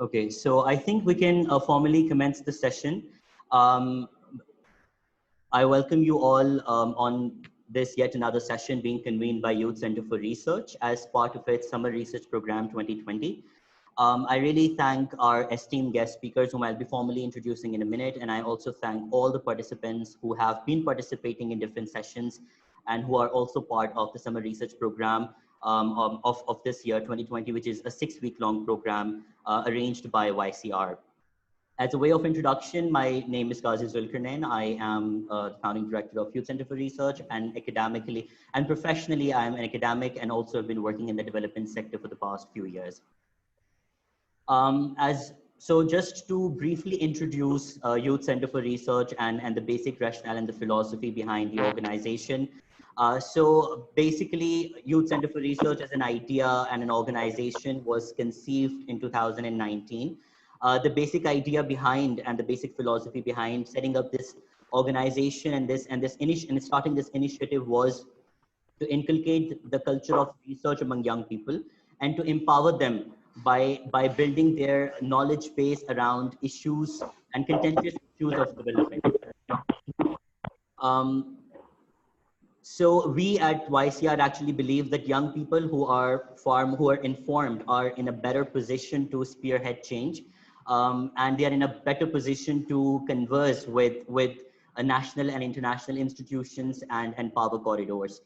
Okay, so I think we can formally commence the session. Um, I welcome you all on this yet another session being convened by Youth Center for Research as part of its Summer Research Program 2020. I really thank our esteemed guest speakers whom I'll be formally introducing in a minute. And I also thank all the participants who have been participating in different sessions and who are also part of the Summer Research Program of this year, 2020, which is a 6-week-long program arranged by YCR. As a way of introduction, my name is Qazi Zulkarnain. I am the founding director of Youth Center for Research, and academically and professionally, I am an academic and also have been working in the development sector for the past few years. So just to briefly introduce Youth Center for Research and the basic rationale and the philosophy behind the organization. So basically, Youth Center for Research as an idea and an organization was conceived in 2019. The basic idea behind and the basic philosophy behind setting up this organization and starting this initiative was to inculcate the culture of research among young people and to empower them by building their knowledge base around issues and contentious issues of development. So we at YCR actually believe that young people who are informed are in a better position to spearhead change, and they are in a better position to converse with national and international institutions and power corridors.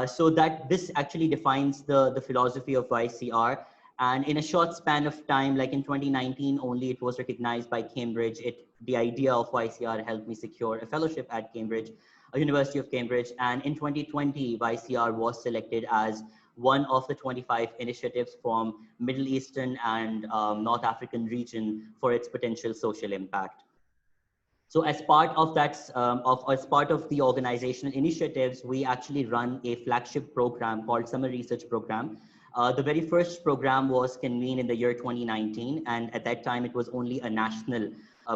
So that this actually defines the philosophy of YCR. And in a short span of time, like in 2019 only, it was recognized by Cambridge. The idea of YCR helped me secure a fellowship at Cambridge, University of Cambridge. And in 2020, YCR was selected as one of the 25 initiatives from Middle Eastern and North African region for its potential social impact. So as part of that, as part of the organizational initiatives, we actually run a flagship program called Summer Research Program. The very first program was convened in the year 2019, and at that time it was only a national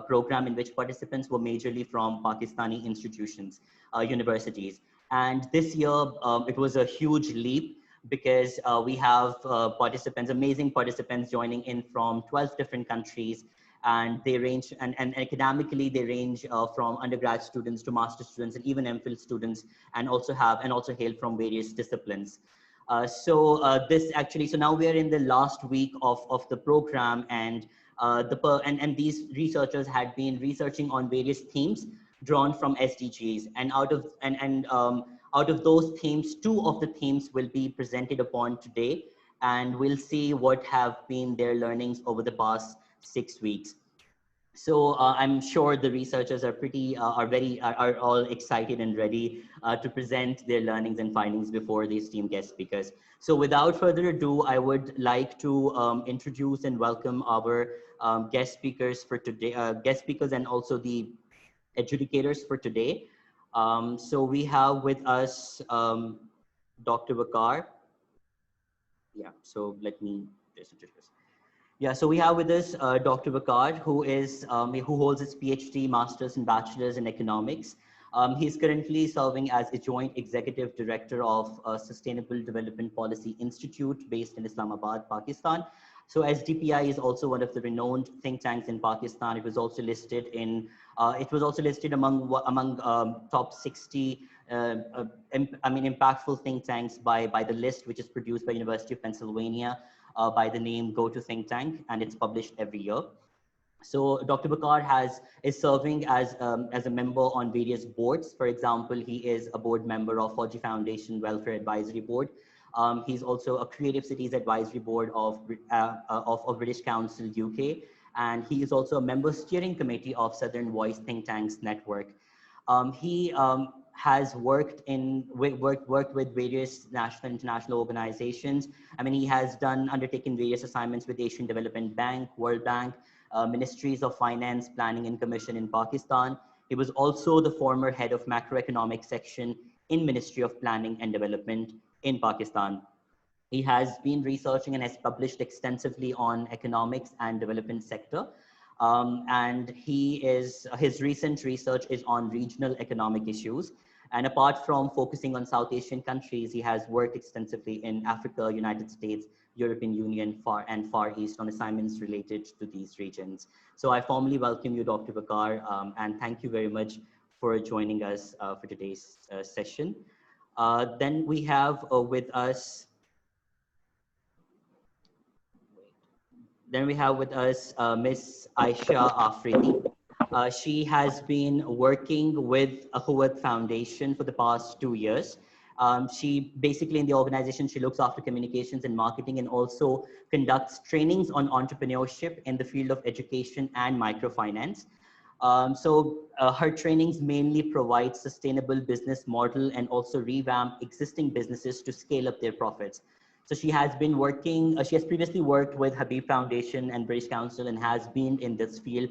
program in which participants were majorly from Pakistani institutions, universities. And this year it was a huge leap because we have participants, amazing participants joining in from 12 different countries. And they range, and academically they range from undergrad students to master students and even MPhil students, and also hail from various disciplines. So now we are in the last week of the program, and these researchers had been researching on various themes drawn from SDGs, and out of those themes, 2 of the themes will be presented upon today, and we'll see what have been their learnings over the past 6 weeks. So I'm sure the researchers are are all excited and ready to present their learnings and findings before the esteemed guest speakers. So without further ado, I would like to introduce and welcome our guest speakers for today, and also the adjudicators for today. So we have with us Dr. Vaqar. Yeah, so let me just introduce this. Yeah, so we have with us Dr. Vaqar, who holds his PhD, Masters and Bachelors in Economics. He's currently serving as a Joint Executive Director of Sustainable Development Policy Institute based in Islamabad, Pakistan. So SDPI is also one of the renowned think tanks in Pakistan. It was also listed among top 60 impactful think tanks by the list, which is produced by University of Pennsylvania by the name Go to Think Tank, and it's published every year. So Dr. Vaqar is serving as a member on various boards. For example, he is a board member of Fauji Foundation Welfare Advisory Board. He's also a Creative Cities Advisory Board of British Council UK, and he is also a member steering committee of Southern Voice Think Tanks Network. He has worked with various national and international organizations. I mean, he has undertaken various assignments with Asian Development Bank, World Bank, Ministries of Finance, Planning and Commission in Pakistan. He was also the former head of Macroeconomics section in Ministry of Planning and Development in Pakistan. He has been researching and has published extensively on economics and development sector. And his recent research is on regional economic issues. And apart from focusing on South Asian countries, he has worked extensively in Africa, United States, European Union, Far East on assignments related to these regions. So I formally welcome you, Dr. Vaqar, and thank you very much for joining us for today's session. Then we have with us Miss Ayesha Afridi. She has been working with Akhuwat Foundation for the past 2 years. She basically in the organization, she looks after communications and marketing and also conducts trainings on entrepreneurship in the field of education and microfinance. Her trainings mainly provide sustainable business model and also revamp existing businesses to scale up their profits. So she has been working, she has previously worked with Habib Foundation and British Council and has been in this field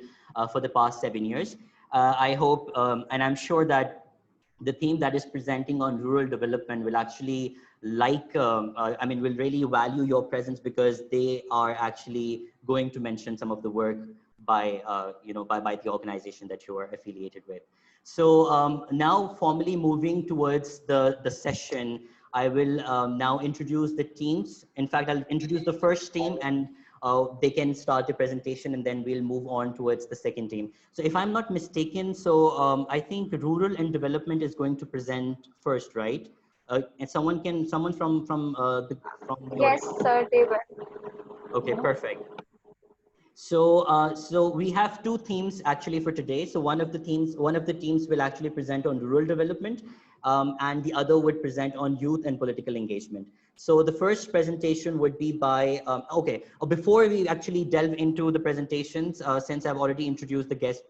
for the past 7 years. I hope, and I'm sure that the theme that is presenting on rural development will actually will really value your presence because they are actually going to mention some of the work by, by the organization that you are affiliated with. So now formally moving towards the session, I will now introduce the teams. In fact, I'll introduce the first team and they can start the presentation and then we'll move on towards the second team. So if I'm not mistaken, so I think rural and development is going to present first, right? And someone from your Yes, sir, they were. okay, perfect. So we have two themes actually for today. So one of the teams will actually present on rural development, and the other would present on youth and political engagement. So the first presentation would be by, before we actually delve into the presentations, since I've already introduced the guest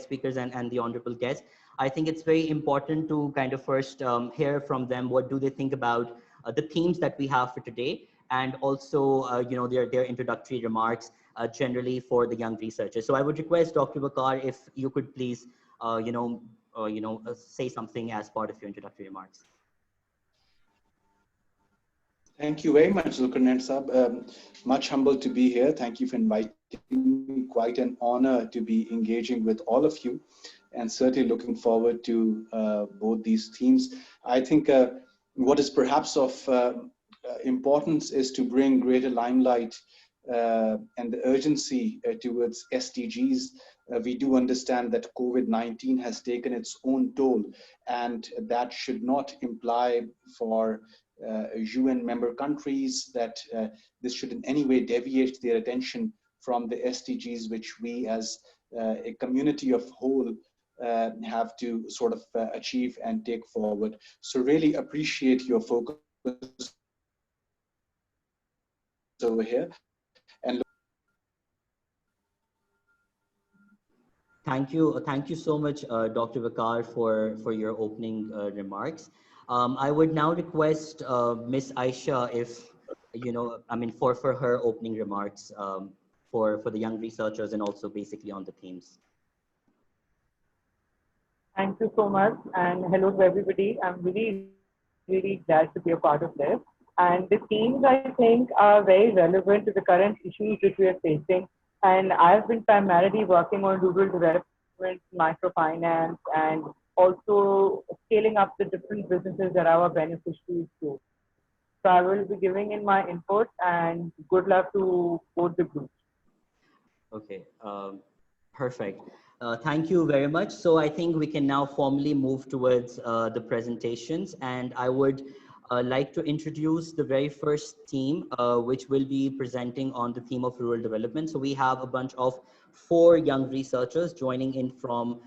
speakers and the honorable guests, I think it's very important to kind of first hear from them. What do they think about the themes that we have for today? And also, their introductory remarks generally for the young researchers. So I would request Dr. Vaqar if you could please, say something as part of your introductory remarks. Thank you very much, Zulkarnain Sab. Much humbled to be here. Thank you for inviting me. Quite an honor to be engaging with all of you, and certainly looking forward to both these themes. I think what is perhaps of importance is to bring greater limelight and the urgency towards SDGs. We do understand that COVID-19 has taken its own toll, and that should not imply for UN member countries that this should in any way deviate their attention from the SDGs, which we as a community of whole have to sort of achieve and take forward. So really appreciate your focus over here. And Thank you so much, Dr. Vaqar, for your opening remarks. I would now request Miss Ayesha if, for her opening remarks for the young researchers and also basically on the themes. Thank you so much, and hello to everybody. I'm really glad to be a part of this. And the themes, I think, are very relevant to the current issues which we are facing. And I've been primarily working on rural development, microfinance, and also scaling up the different businesses that our beneficiaries do. So I will be giving in my input, and good luck to both the groups. Okay, perfect. Thank you very much. So I think we can now formally move towards the presentations, and I would like to introduce the very first team, which will be presenting on the theme of rural development. So we have a bunch of 4 young researchers joining in from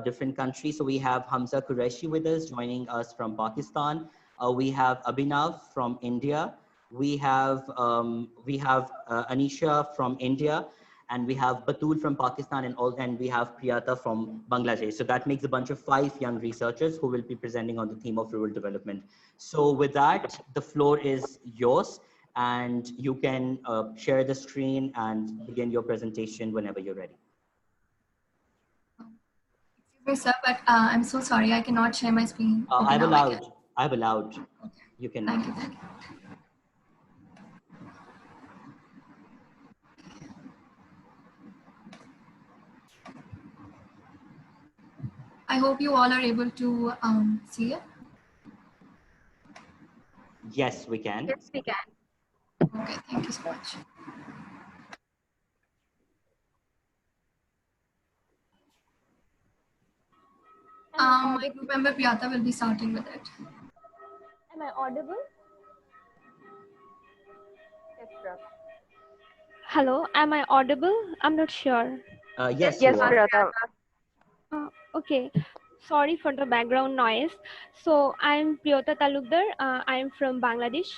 different countries. So we have Hamza Qureshi with us, joining us from Pakistan. We have Abhinav from India. We have Anisha from India. And we have Batul from Pakistan, and we have Priyata from Bangladesh. So that makes a bunch of 5 young researchers who will be presenting on the theme of rural development. So with that, the floor is yours, and you can share the screen and begin your presentation whenever you're ready. Excuse me, sir, but I'm so sorry, I cannot share my screen. I've allowed. Okay. You can. Thank you. I hope you all are able to see it. Yes, we can. Yes, we can. Okay. Okay, thank you so much. My group member Priyata will be starting with it. Am I audible? Yes, sir. Hello, am I audible? I'm not sure. Yes, Yes, you are. Priyata. Okay, sorry for the background noise. So I'm Priyota Talukdar. I'm from Bangladesh,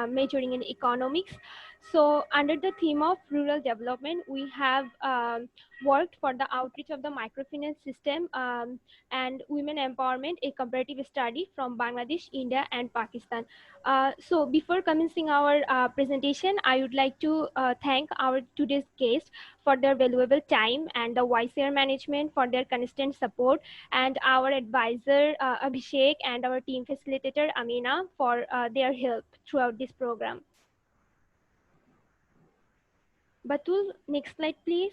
majoring in economics. So under the theme of rural development, we have worked for the outreach of the microfinance system and women empowerment, a comparative study from Bangladesh, India, and Pakistan. So before commencing our presentation, I would like to thank our today's guest for their valuable time and the YCR management for their constant support, and our advisor Abhishek and our team facilitator Amina for their help throughout this program. Batul, next slide please.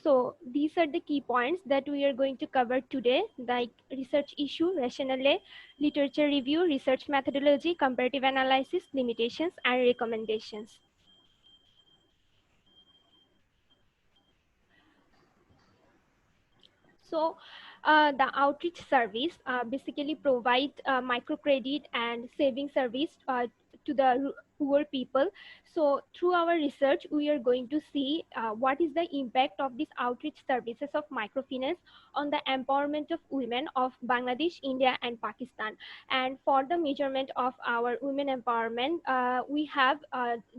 So these are the key points that we are going to cover today, like research issue, rationale, literature review, research methodology, comparative analysis, limitations, and recommendations. So the outreach service basically provide microcredit and saving service to the poor people. So through our research, we are going to see what is the impact of these outreach services of microfinance on the empowerment of women of Bangladesh, India, and Pakistan. And for the measurement of our women empowerment, we have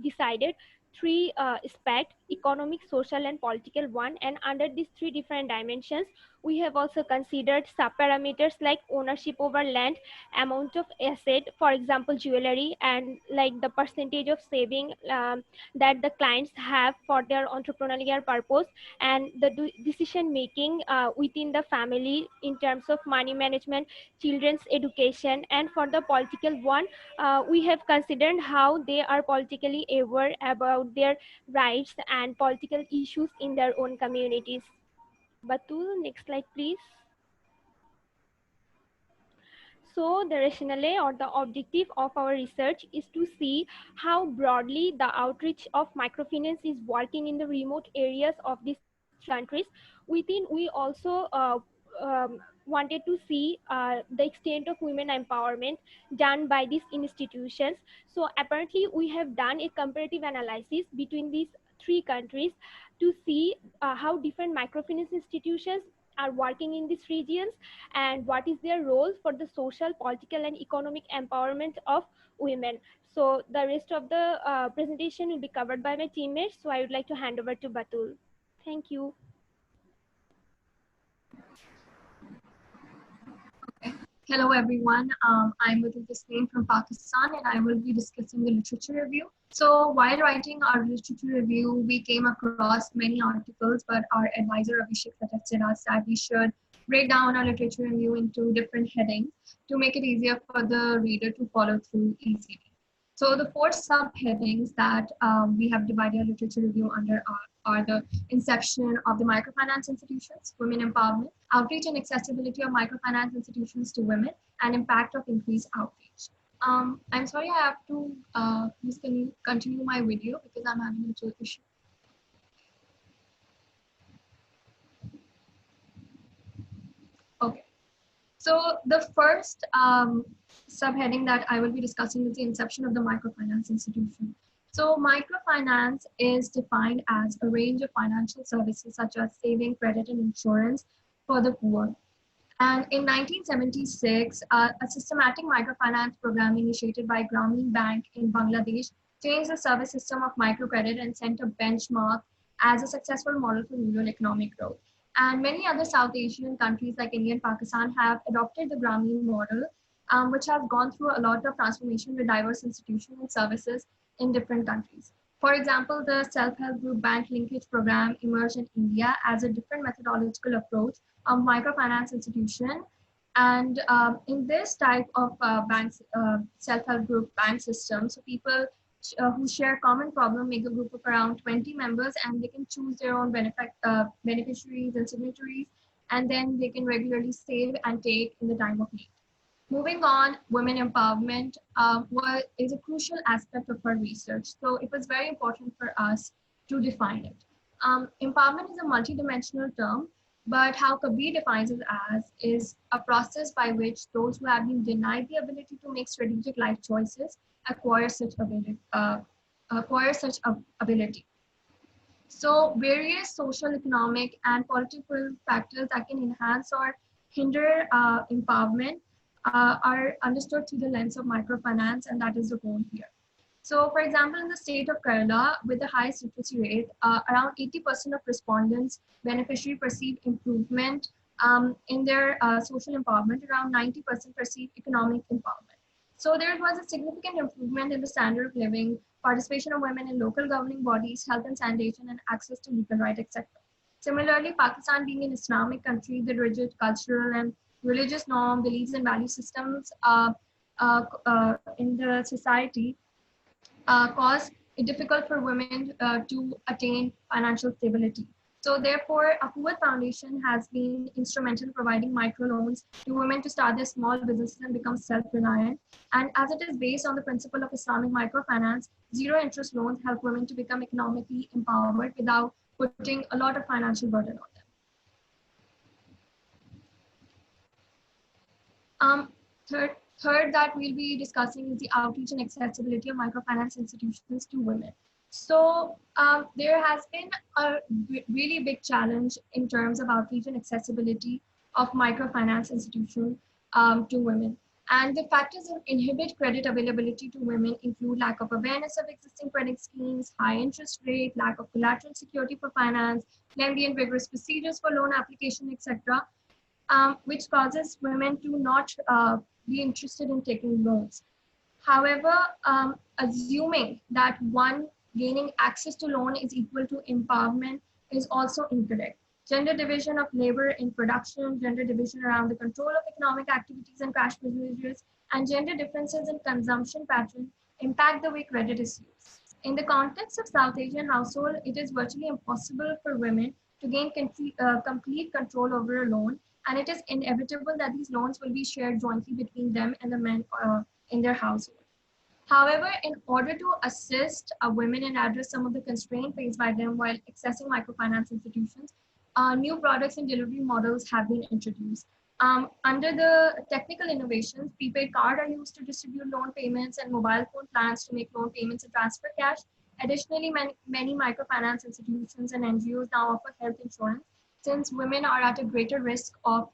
decided three aspects: economic, social, and political one. And under these three different dimensions, we have also considered sub-parameters like ownership over land, amount of asset, for example, jewelry, and like the percentage of saving that the clients have for their entrepreneurial purpose, and the decision making within the family in terms of money management, children's education. And for the political one, we have considered how they are politically aware about their rights and political issues in their own communities. Batul, next slide, please. So the rationale or the objective of our research is to see how broadly the outreach of microfinance is working in the remote areas of these three countries. Within, we also wanted to see the extent of women empowerment done by these institutions. So apparently, we have done a comparative analysis between these three countries to see how different microfinance institutions are working in these regions and what is their role for the social, political, and economic empowerment of women. So the rest of the presentation will be covered by my teammates. So I would like to hand over to Batul. Thank you. Okay. Hello everyone, I'm Batul Tasneem from Pakistan, and I will be discussing the literature review. So while writing our literature review, we came across many articles, but our advisor Abhishek suggested us that we should break down our literature review into different headings to make it easier for the reader to follow through easily. So the four subheadings that we have divided our literature review under are the inception of the microfinance institutions, women empowerment, outreach and accessibility of microfinance institutions to women, and impact of increased outreach. I'm sorry, I have to continue my video because I'm having a little issue. Okay. So the first subheading that I will be discussing is the inception of the microfinance institution. So microfinance is defined as a range of financial services such as saving, credit, and insurance for the poor. And in 1976, a systematic microfinance program initiated by Grameen Bank in Bangladesh changed the service system of microcredit and set a benchmark as a successful model for rural economic growth. And many other South Asian countries like India and Pakistan have adopted the Grameen model, which has gone through a lot of transformation with diverse institutions and services in different countries. For example, the self-help group bank linkage program emerged in India as a different methodological approach of microfinance institution. And in this type of banks, self-help group bank system, so people who share common problem make a group of around 20 members, and they can choose their own beneficiaries and signatories, and then they can regularly save and take in the time of need. Moving on, women empowerment is a crucial aspect of our research. So it was very important for us to define it. Empowerment is a multidimensional term, but how Kabir defines it as is a process by which those who have been denied the ability to make strategic life choices acquire such ability. Ability. So various social, economic, and political factors that can enhance or hinder empowerment are understood through the lens of microfinance, and that is the goal here. So, for example, in the state of Kerala, with the highest literacy rate, around 80% of respondents beneficiary perceive improvement in their social empowerment, around 90% perceive economic empowerment. So there was a significant improvement in the standard of living, participation of women in local governing bodies, health and sanitation, and access to legal rights, etc. Similarly, Pakistan being an Islamic country, the rigid cultural and religious norm, beliefs, and value systems in the society cause it difficult for women to attain financial stability. So therefore, Akhuwat Foundation has been instrumental in providing microloans to women to start their small businesses and become self-reliant. And as it is based on the principle of Islamic microfinance, zero interest loans help women to become economically empowered without putting a lot of financial burden on them. Third that we'll be discussing is the outreach and accessibility of microfinance institutions to women. So there has been a really big challenge in terms of outreach and accessibility of microfinance institutions to women. And the factors that inhibit credit availability to women include lack of awareness of existing credit schemes, high interest rate, lack of collateral security for finance, lengthy and rigorous procedures for loan application, etc., which causes women to not be interested in taking loans. However, assuming that one gaining access to loan is equal to empowerment is also incorrect. Gender division of labor in production, gender division around the control of economic activities and cash privileges, and gender differences in consumption patterns impact the way credit is used. In the context of South Asian household, it is virtually impossible for women to gain complete control over a loan, and it is inevitable that these loans will be shared jointly between them and the men in their household. However, in order to assist women and address some of the constraints faced by them while accessing microfinance institutions, new products and delivery models have been introduced. Under the technical innovations, prepaid cards are used to distribute loan payments and mobile phone plans to make loan payments and transfer cash. Additionally, many microfinance institutions and NGOs now offer health insurance since women are at a greater risk of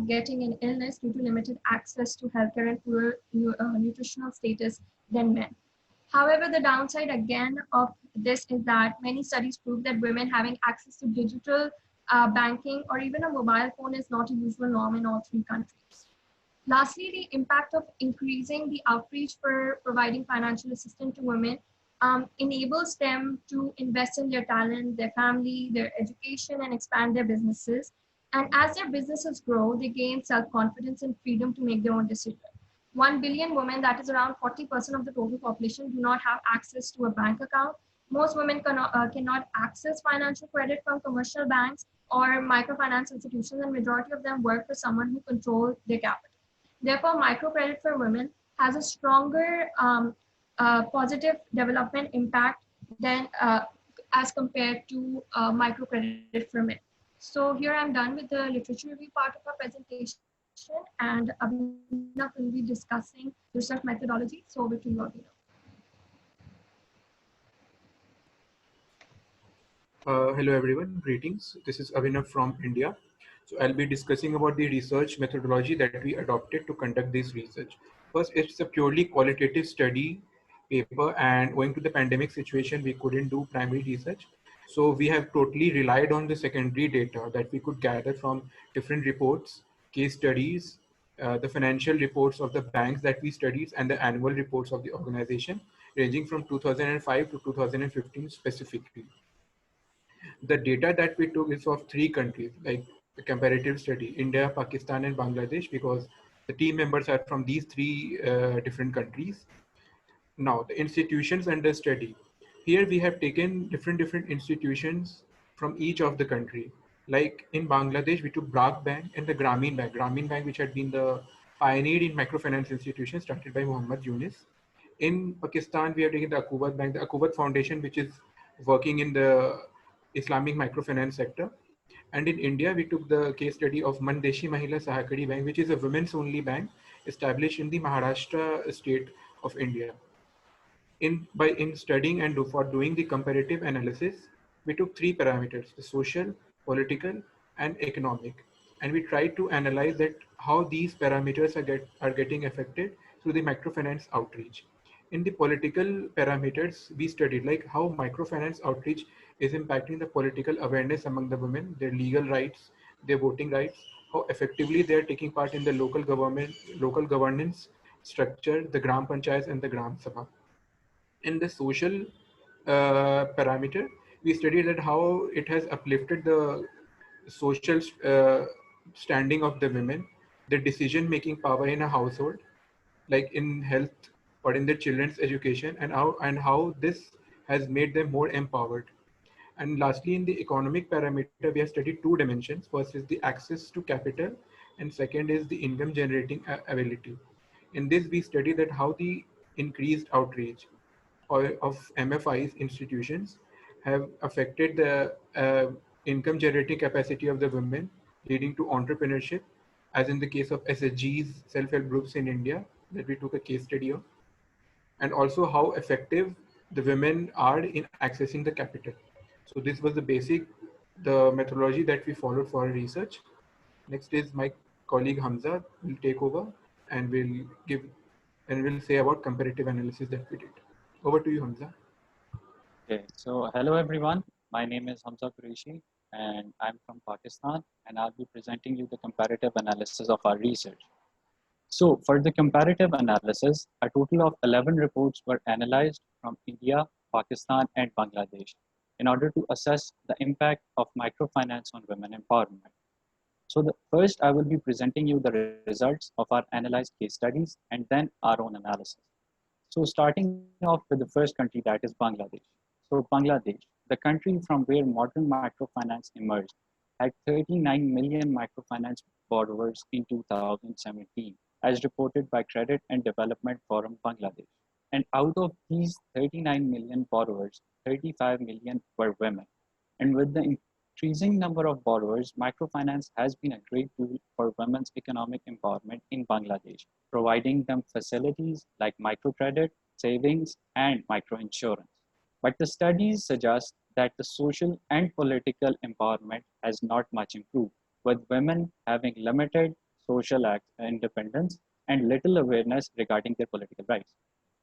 getting an illness due to limited access to healthcare and poor nutritional status than men. However, the downside again of this is that many studies prove that women having access to digital banking or even a mobile phone is not a usual norm in all three countries. Lastly, the impact of increasing the outreach for providing financial assistance to women enables them to invest in their talent, their family, their education, and expand their businesses. And as their businesses grow, they gain self-confidence and freedom to make their own decisions. 1 billion women, that is around 40% of the total population, do not have access to a bank account. Most women cannot access financial credit from commercial banks or microfinance institutions, and majority of them work for someone who controls their capital. Therefore, microcredit for women has a stronger positive development impact than as compared to microcredit for men. So here I'm done with the literature review part of our presentation, and Abhinav will be discussing research methodology. So over to you, Abhinav. Hello everyone, greetings. This is Avinav from India. So I'll be discussing about the research methodology that we adopted to conduct this research. First, it's a purely qualitative study paper, and owing to the pandemic situation, we couldn't do primary research. So we have totally relied on the secondary data that we could gather from different reports, case studies, the financial reports of the banks that we studied, and the annual reports of the organization, ranging from 2005 to 2015 specifically. The data that we took is of three countries, like the comparative study, India, Pakistan, and Bangladesh, because the team members are from these three different countries. Now, the institutions under study. Here we have taken different institutions from each of the country. Like in Bangladesh, we took Brak Bank and the Grameen Bank, which had been the pioneered in microfinance institutions started by Muhammad Yunus. In Pakistan, we have taken the Akhuwat Bank, the Akhuwat Foundation, which is working in the Islamic microfinance sector. And in India, we took the case study of Mandeshi Mahila Sahakari Bank, which is a women's only bank established in the Maharashtra state of India. In studying and for doing the comparative analysis, we took three parameters: the social, political, and economic, and we tried to analyze that how these parameters are getting affected through the microfinance outreach. In the political parameters, we studied like how microfinance outreach is impacting the political awareness among the women, their legal rights, their voting rights, how effectively they are taking part in the local governance structure, the gram panchayats and the gram sabha. In the social parameter, we studied that how it has uplifted the social standing of the women, the decision-making power in a household, like in health or in their children's education, and how this has made them more empowered. And lastly, in the economic parameter, we have studied two dimensions. First is the access to capital, and second is the income generating ability. In this, we study that how the increased outreach of MFIs institutions have affected the income generating capacity of the women, leading to entrepreneurship, as in the case of SHGs, self-help groups in India, that we took a case study of, and also how effective the women are in accessing the capital. So this was the methodology that we followed for our research. Next is my colleague Hamza will take over and will say about comparative analysis that we did. Over to you, Hamza. Okay, so hello everyone. My name is Hamza Qureshi and I'm from Pakistan, and I'll be presenting you the comparative analysis of our research. So for the comparative analysis, a total of 11 reports were analyzed from India, Pakistan, and Bangladesh in order to assess the impact of microfinance on women empowerment. So first, I will be presenting you the results of our analyzed case studies and then our own analysis. So starting off with the first country, that is Bangladesh. So Bangladesh, the country from where modern microfinance emerged, had 39 million microfinance borrowers in 2017, as reported by Credit and Development Forum Bangladesh. And out of these 39 million borrowers, 35 million were women. And with the increasing number of borrowers, microfinance has been a great tool for women's economic empowerment in Bangladesh, providing them facilities like microcredit, savings, and microinsurance. But the studies suggest that the social and political empowerment has not much improved, with women having limited social independence and little awareness regarding their political rights.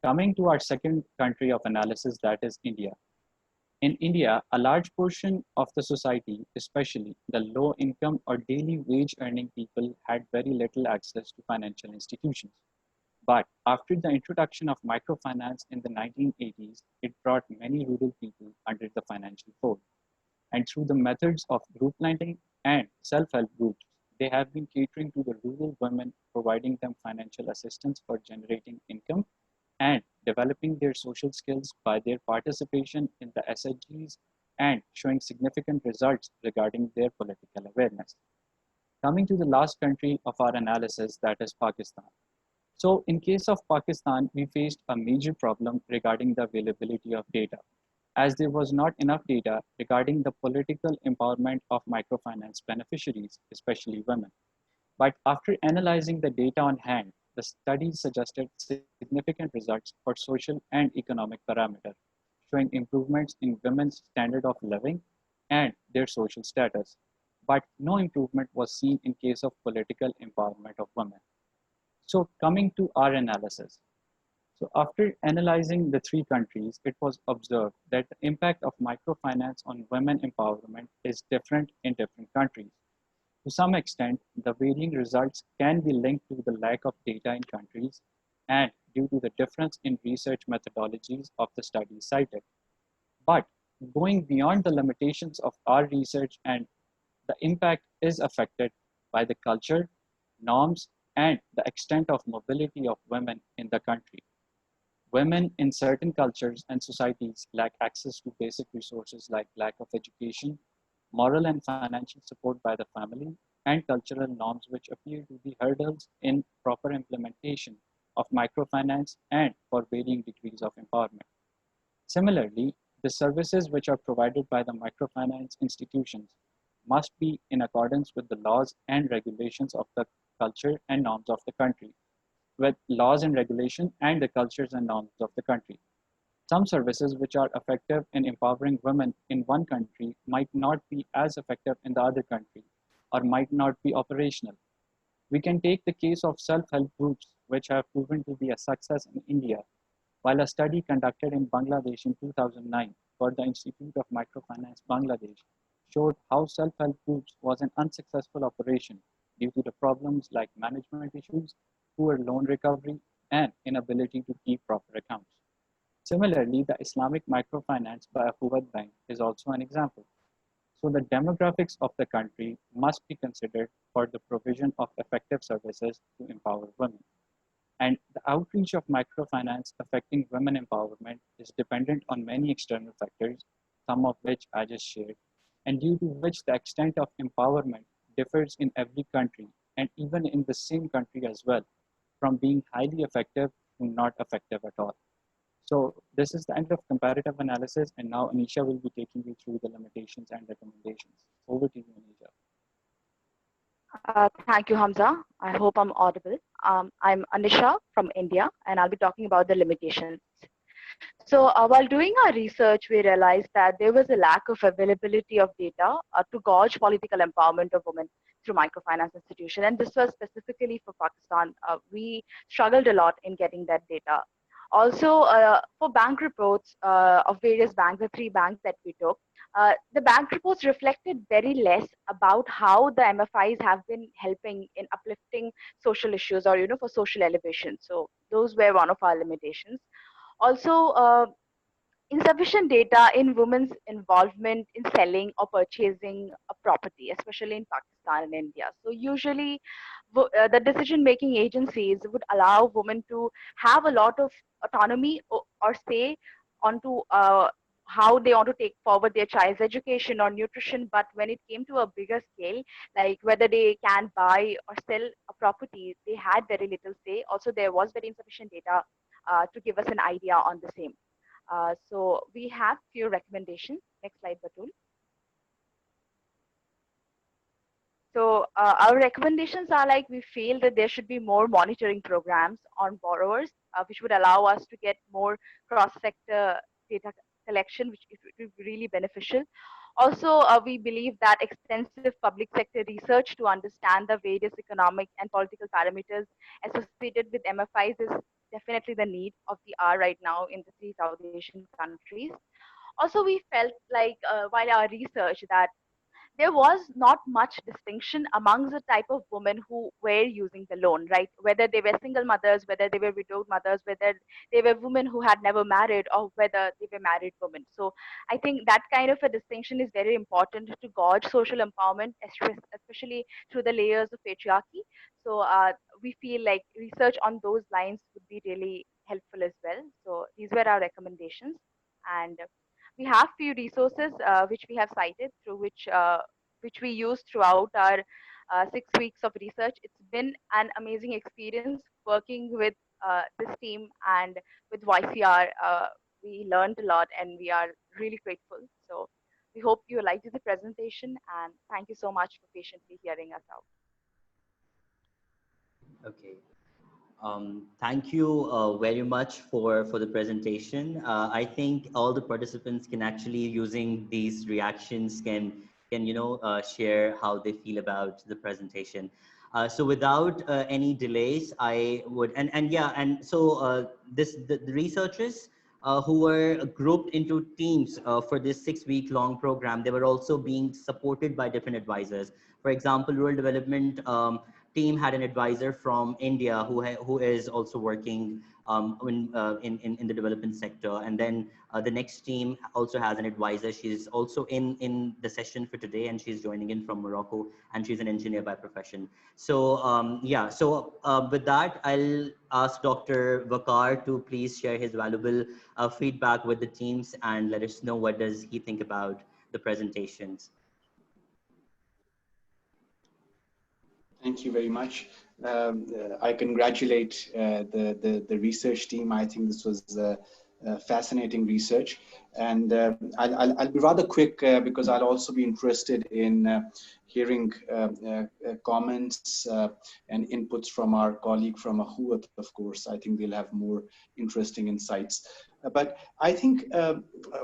Coming to our second country of analysis, that is India. In India, a large portion of the society, especially the low income or daily wage earning people, had very little access to financial institutions. But after the introduction of microfinance in the 1980s, it brought many rural people under the financial fold. And through the methods of group lending and self-help groups, they have been catering to the rural women, providing them financial assistance for generating income and developing their social skills by their participation in the SHGs and showing significant results regarding their political awareness. Coming to the last country of our analysis, that is Pakistan. So in case of Pakistan, we faced a major problem regarding the availability of data, as there was not enough data regarding the political empowerment of microfinance beneficiaries, especially women. But after analyzing the data on hand, the studies suggested significant results for social and economic parameters, showing improvements in women's standard of living and their social status. But no improvement was seen in case of political empowerment of women. So coming to our analysis. So after analyzing the three countries, it was observed that the impact of microfinance on women empowerment is different in different countries. To some extent, the varying results can be linked to the lack of data in countries and due to the difference in research methodologies of the studies cited. But going beyond the limitations of our research, and the impact is affected by the culture, norms, and the extent of mobility of women in the country. Women in certain cultures and societies lack access to basic resources like lack of education, moral and financial support by the family, and cultural norms which appear to be hurdles in proper implementation of microfinance and for varying degrees of empowerment. Similarly, the services which are provided by the microfinance institutions must be in accordance with the laws and regulations of the culture and norms of the country, with laws and regulation and the cultures and norms of the country. Some services which are effective in empowering women in one country might not be as effective in the other country or might not be operational. We can take the case of self-help groups which have proven to be a success in India, while a study conducted in Bangladesh in 2009 for the Institute of Microfinance Bangladesh showed how self-help groups was an unsuccessful operation due to the problems like management issues, poor loan recovery, and inability to keep proper accounts. Similarly, the Islamic microfinance by Akhuwat Bank is also an example. So the demographics of the country must be considered for the provision of effective services to empower women. And the outreach of microfinance affecting women empowerment is dependent on many external factors, some of which I just shared, and due to which the extent of empowerment differs in every country and even in the same country as well, from being highly effective to not effective at all. So this is the end of comparative analysis, and now Anisha will be taking you through the limitations and recommendations. Over to you, Anisha. Thank you, Hamza. I hope I'm audible. I'm Anisha from India, and I'll be talking about the limitations. So while doing our research, we realized that there was a lack of availability of data to gauge political empowerment of women through microfinance institution. And this was specifically for Pakistan. We struggled a lot in getting that data. Also, for bank reports of various banks, the three banks that we took, the bank reports reflected very less about how the MFIs have been helping in uplifting social issues or, for social elevation. So those were one of our limitations. Also, insufficient data in women's involvement in selling or purchasing a property, especially in Pakistan and India. So usually, the decision-making agencies would allow women to have a lot of autonomy or say onto how they want to take forward their child's education or nutrition. But when it came to a bigger scale, like whether they can buy or sell a property, they had very little say. Also, there was very insufficient data to give us an idea on the same. So we have few recommendations. Next slide, Batul. So our recommendations are like we feel that there should be more monitoring programs on borrowers, which would allow us to get more cross-sector data collection, which would be really beneficial. Also, we believe that extensive public sector research to understand the various economic and political parameters associated with MFIs is definitely the need of the hour right now in the three South Asian countries. Also, we felt like while our research that there was not much distinction amongst the type of women who were using the loan, right? Whether they were single mothers, whether they were widowed mothers, whether they were women who had never married, or whether they were married women. So I think that kind of a distinction is very important to gauge social empowerment, especially through the layers of patriarchy. So we feel like research on those lines would be really helpful as well. So these were our recommendations. And we have few resources which we have cited through which we use throughout our 6 weeks of research. It's been an amazing experience working with this team and with YCR. We learned a lot and we are really grateful. So we hope you liked the presentation and thank you so much for patiently hearing us out. Okay. Thank you very much for the presentation. I think all the participants can actually, using these reactions, can share how they feel about the presentation. So without any delays, I would the researchers who were grouped into teams for this 6-week long program, they were also being supported by different advisors. For example, rural development team had an advisor from India who is also working in the development sector, and then the next team also has an advisor. She's also in the session for today, and she's joining in from Morocco, and she's an engineer by profession. So with that, I'll ask Dr. Vaqar to please share his valuable feedback with the teams and let us know what does he think about the presentations. Thank you very much. I congratulate the research team. I think this was fascinating research. And I'll be rather quick because I'll also be interested in hearing comments and inputs from our colleague from Akhuwat, of course. I think they'll have more interesting insights. But I think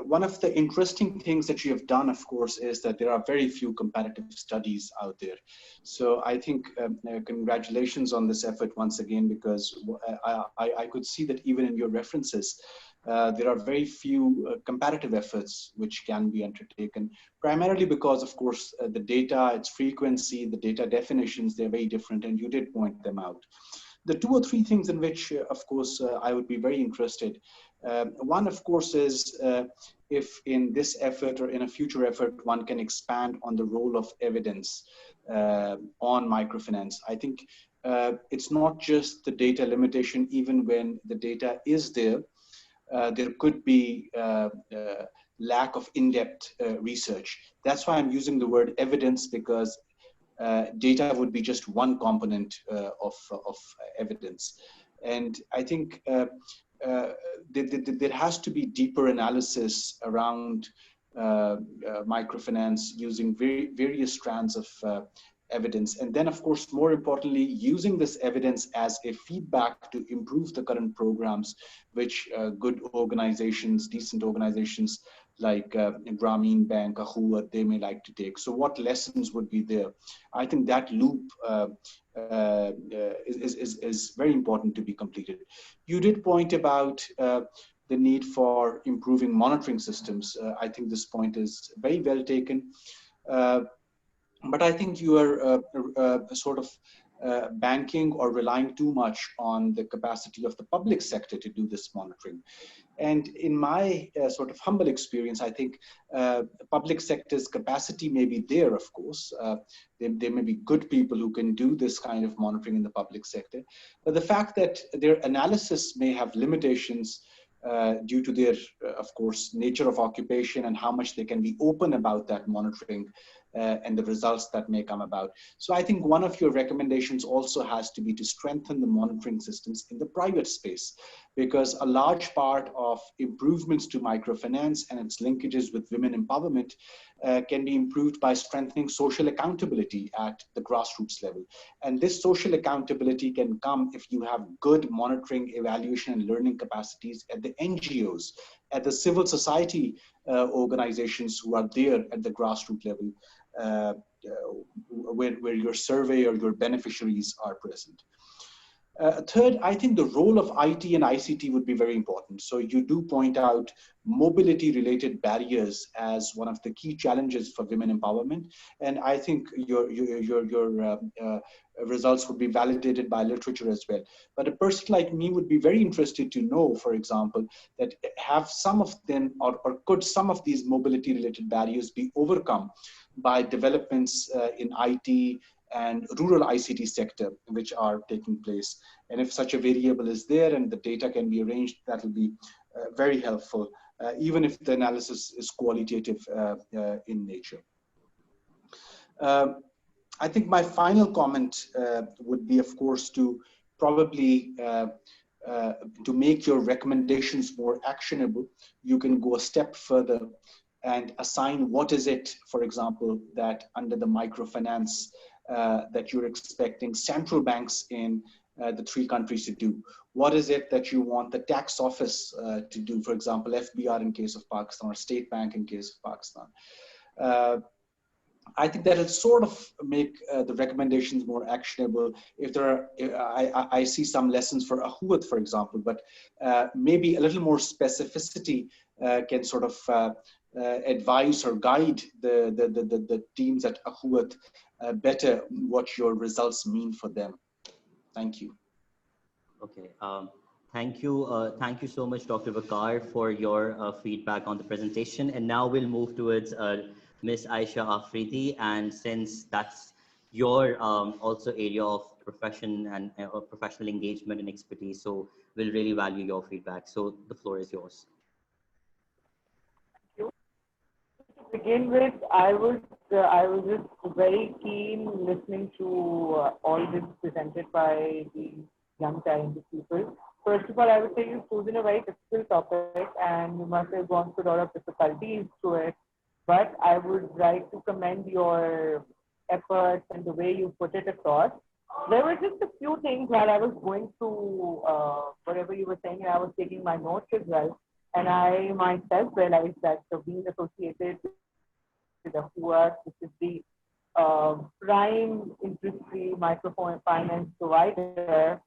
one of the interesting things that you have done, of course, is that there are very few comparative studies out there. So I think congratulations on this effort once again, because I could see that even in your references, there are very few comparative efforts which can be undertaken, primarily because, of course, the data, its frequency, the data definitions, they're very different, and you did point them out. The two or three things in which, of course, I would be very interested. One, of course, is if in this effort or in a future effort, one can expand on the role of evidence on microfinance. I think it's not just the data limitation. Even when the data is there, there could be lack of in-depth research. That's why I'm using the word evidence, because data would be just one component of evidence. And I think there has to be deeper analysis around microfinance using various strands of evidence. And then, of course, more importantly, using this evidence as a feedback to improve the current programs, which good organizations, decent organizations like Grameen Bank, Akhuwat, they may like to take. So what lessons would be there? I think that loop is very important to be completed. You did point about the need for improving monitoring systems. I think this point is very well taken. But I think you are sort of banking or relying too much on the capacity of the public sector to do this monitoring. And in my sort of humble experience, I think public sector's capacity may be there, of course. There may be good people who can do this kind of monitoring in the public sector. But the fact that their analysis may have limitations due to their, of course, nature of occupation and how much they can be open about that monitoring and the results that may come about. So I think one of your recommendations also has to be to strengthen the monitoring systems in the private space, because a large part of improvements to microfinance and its linkages with women empowerment can be improved by strengthening social accountability at the grassroots level. And this social accountability can come if you have good monitoring, evaluation, and learning capacities at the NGOs, at the civil society organizations who are there at the grassroots level, where your survey or your beneficiaries are present. Third, I think the role of IT and ICT would be very important. So you do point out mobility-related barriers as one of the key challenges for women empowerment, and I think your results would be validated by literature as well. But a person like me would be very interested to know, for example, that have some of them, or could some of these mobility-related barriers be overcome by developments in IT and rural ICT sector, which are taking place. And if such a variable is there and the data can be arranged, that will be very helpful, even if the analysis is qualitative in nature. I think my final comment would be, of course, to probably to make your recommendations more actionable. You can go a step further and assign what is it, for example, that under the microfinance that you're expecting central banks in the three countries to do. What is it that you want the tax office to do, for example, FBR in case of Pakistan or State Bank in case of Pakistan? I think that will sort of make the recommendations more actionable. If there are, I see some lessons for Akhuwat, for example, but maybe a little more specificity can sort of advise or guide the teams at Akhuwat better what your results mean for them. Thank you. Okay. Thank you so much, Dr. Vaqar, for your feedback on the presentation. And now we'll move towards Ms. Ayesha Afridi. And since that's your also area of profession and professional engagement and expertise, so we'll really value your feedback. So the floor is yours. To begin with, I would I was just very keen listening to all this presented by the young talented people. First of all, I would say you've chosen a very difficult topic and you must have gone through a lot of difficulties through it. But I would like to commend your efforts and the way you put it across. There were just a few things while I was going through whatever you were saying, and I was taking my notes as well. And I myself realized that being associated with Akhuwat, which is the prime interest-free microfinance provider,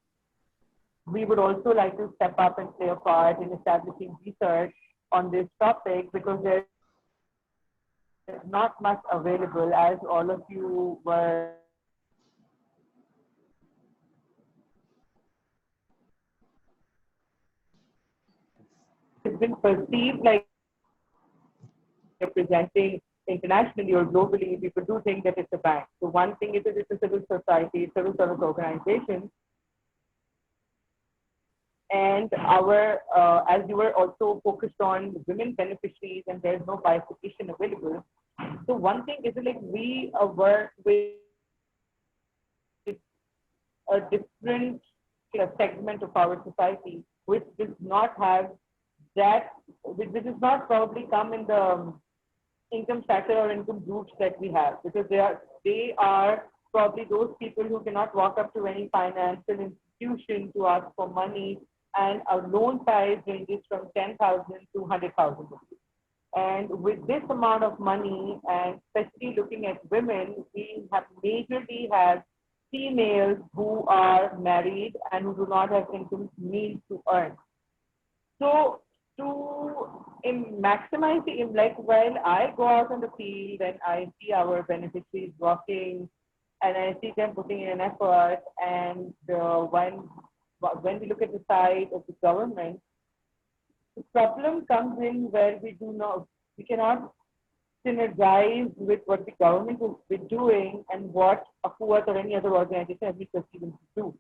we would also like to step up and play a part in establishing research on this topic because there's not much available, as all of you were it's been perceived like representing internationally or globally, people do think that it's a bank. So one thing is that it's a civil society, civil service organization. And our, as you were also focused on women beneficiaries and there's no bifurcation available. So one thing is like we work with a different segment of our society, which does not have that, which does not probably come in the income strata or income groups that we have, because they are probably those people who cannot walk up to any financial institution to ask for money, and our loan size ranges from 10,000 to 100,000 rupees. And with this amount of money, and especially looking at women, we have majorly have females who are married and who do not have income means to earn. So to maximize the like while I go out on the field and I see our beneficiaries working and I see them putting in an effort, and when we look at the side of the government, the problem comes in where we cannot synergize with what the government has been doing and what Akhuwat or any other organization has been perceiving to do.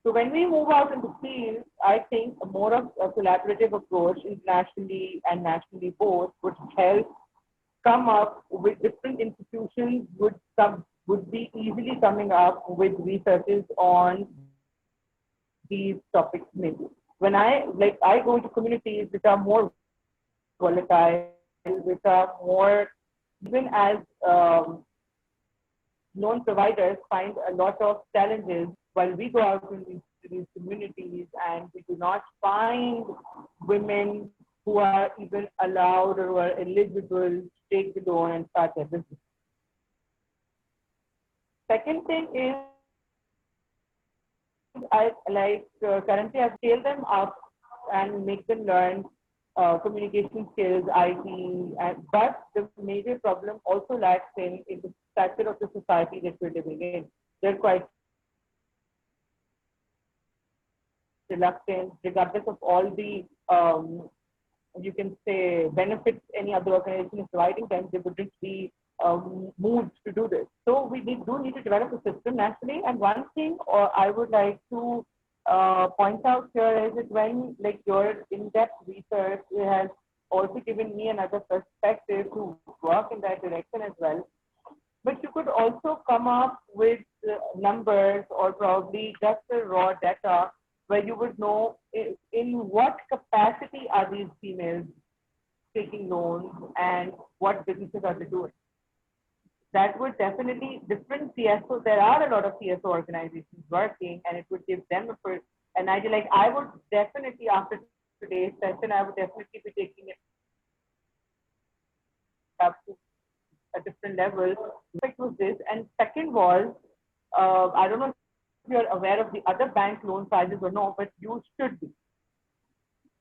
So when we move out in the field, I think more of a collaborative approach internationally and nationally both would help come up with different institutions would be easily coming up with researches on these topics maybe. When I go into communities which are more volatile, which are more, even as loan providers find a lot of challenges while we go out in these communities, and we do not find women who are even allowed or who are eligible to take the loan and start their business. Second thing is, currently I scale them up and make them learn communication skills, IT, but the major problem also lacks in the structure of the society that we're living in. They're quite reluctant, regardless of all the, you can say, benefits any other organization is providing them, they wouldn't be moved to do this. So we do need to develop a system nationally. And one thing I would like to point out here is that when your in-depth research has also given me another perspective to work in that direction as well. But you could also come up with numbers or probably just the raw data where you would know in what capacity are these females taking loans and what businesses are they doing. That would definitely, different CSO, there are a lot of CSO organizations working, and it would give them an idea. I would definitely, after today's session, I would definitely be taking it up to a different level. First was this, and second was, I don't know if you're aware of the other bank loan sizes or no, but you should be.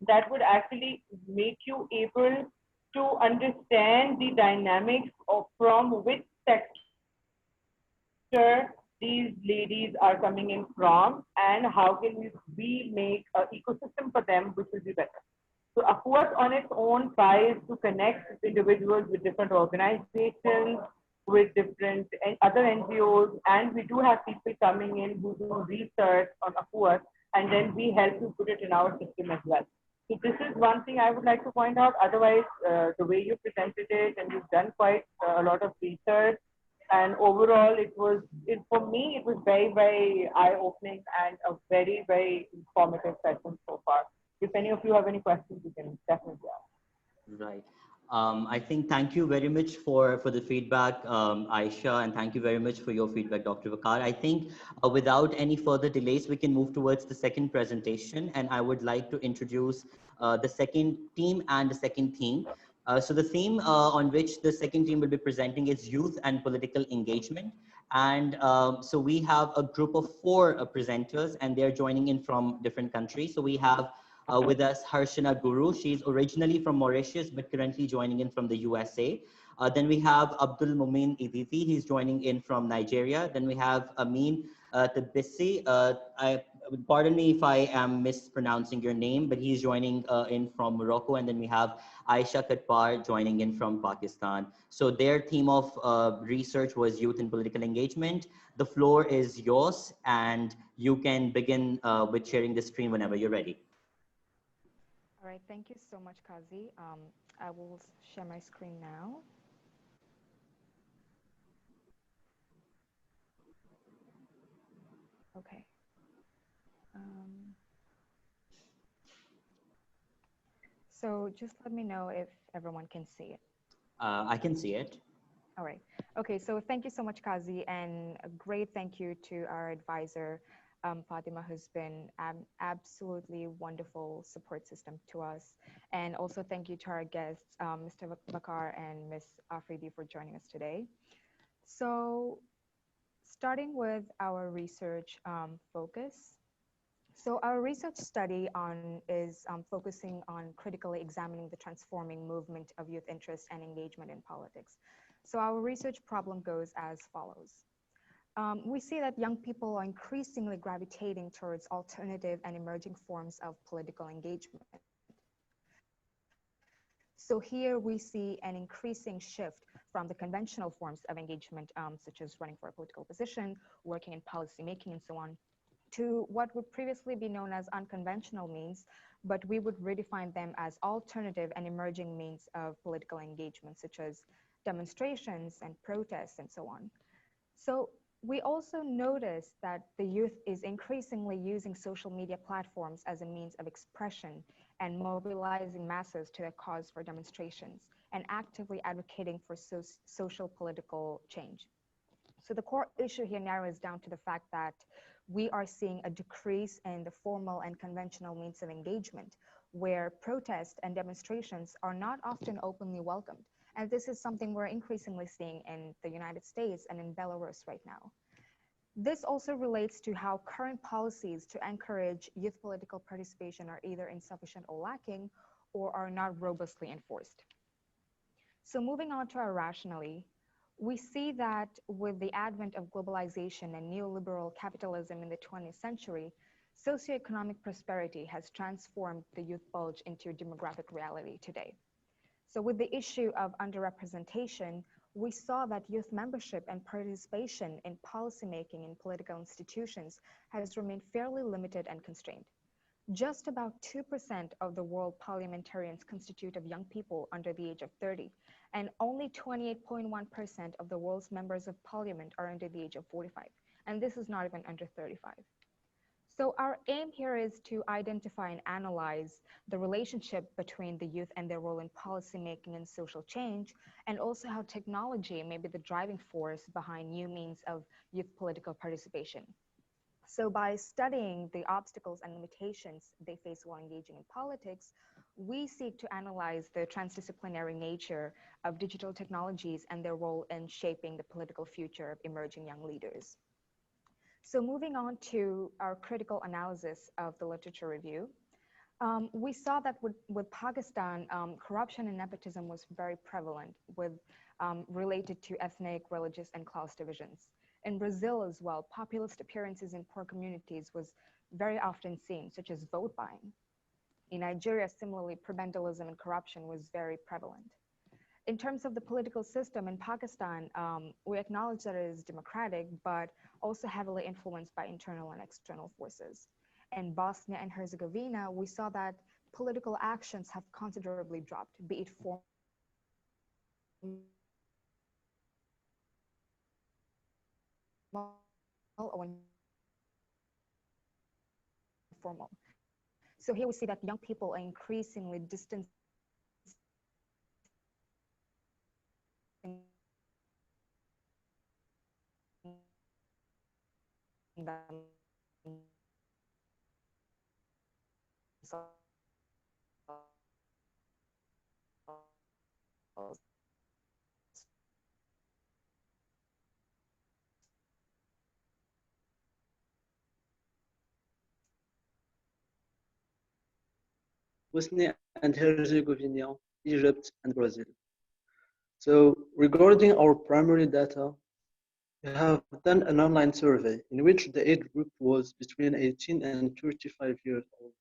That would actually make you able to understand the dynamics of from which sector these ladies are coming in from, and how can we make an ecosystem for them which will be better. So Akhuwat on its own tries to connect individuals with different organizations, with different other NGOs, and we do have people coming in who do research on Akhuwat, and then we help to put it in our system as well. So this is one thing I would like to point out. Otherwise, the way you presented it, and you've done quite a lot of research, and overall, for me, it was very, very eye-opening and a very, very informative session so far. If any of you have any questions, you can definitely ask. Right. I think thank you very much for the feedback, Aisha, and thank you very much for your feedback, Dr. Vaqar. I think without any further delays, we can move towards the second presentation, and I would like to introduce the second team and the second theme. So the theme on which the second team will be presenting is youth and political engagement. And so we have a group of four presenters, and they're joining in from different countries. So we have with us Harshana Guru. She's originally from Mauritius, but currently joining in from the USA. Then we have Abdul Mumin Iditi. He's joining in from Nigeria. Then we have Amin Tabisi. Pardon me if I am mispronouncing your name, but he's joining in from Morocco. And then we have Ayesha Katpar joining in from Pakistan. So their theme of research was youth and political engagement. The floor is yours, and you can begin with sharing the screen whenever you're ready. All right, thank you so much, Kazi. I will share my screen now. Okay. So just let me know if everyone can see it. I can see it. All right. Okay, so thank you so much, Kazi, and a great thank you to our advisor, Fatima, who's been an absolutely wonderful support system to us. And also thank you to our guests, Mr. Vaqar and Ms. Afridi, for joining us today. So starting with our research focus. So our research study is focusing on critically examining the transforming movement of youth interest and engagement in politics. So our research problem goes as follows. We see that young people are increasingly gravitating towards alternative and emerging forms of political engagement. So here we see an increasing shift from the conventional forms of engagement, such as running for a political position, working in policy making, and so on, to what would previously be known as unconventional means, but we would redefine them as alternative and emerging means of political engagement, such as demonstrations and protests and so on. So we also notice that the youth is increasingly using social media platforms as a means of expression and mobilizing masses to their cause for demonstrations and actively advocating for social political change. So the core issue here narrows down to the fact that we are seeing a decrease in the formal and conventional means of engagement, where protests and demonstrations are not often openly welcomed. And this is something we're increasingly seeing in the United States and in Belarus right now. This also relates to how current policies to encourage youth political participation are either insufficient or lacking, or are not robustly enforced. So moving on to our rationale, we see that with the advent of globalization and neoliberal capitalism in the 20th century, socioeconomic prosperity has transformed the youth bulge into demographic reality today. So with the issue of underrepresentation, we saw that youth membership and participation in policymaking in political institutions has remained fairly limited and constrained. Just about 2% of the world parliamentarians constitute of young people under the age of 30, and only 28.1% of the world's members of parliament are under the age of 45, and this is not even under 35. So our aim here is to identify and analyze the relationship between the youth and their role in policymaking and social change, and also how technology may be the driving force behind new means of youth political participation. So by studying the obstacles and limitations they face while engaging in politics, we seek to analyze the transdisciplinary nature of digital technologies and their role in shaping the political future of emerging young leaders. So moving on to our critical analysis of the literature review, we saw that with Pakistan, corruption and nepotism was very prevalent related to ethnic, religious, and class divisions. In Brazil as well, populist appearances in poor communities was very often seen, such as vote buying. In Nigeria, similarly, prebendalism and corruption was very prevalent. In terms of the political system in Pakistan, we acknowledge that it is democratic, but also heavily influenced by internal and external forces. In Bosnia and Herzegovina, we saw that political actions have considerably dropped, be it formal or informal. So here we see that young people are increasingly distancing themselves. Bosnia and Herzegovina, Egypt, and Brazil. So regarding our primary data, we have done an online survey in which the age group was between 18 and 35 years old.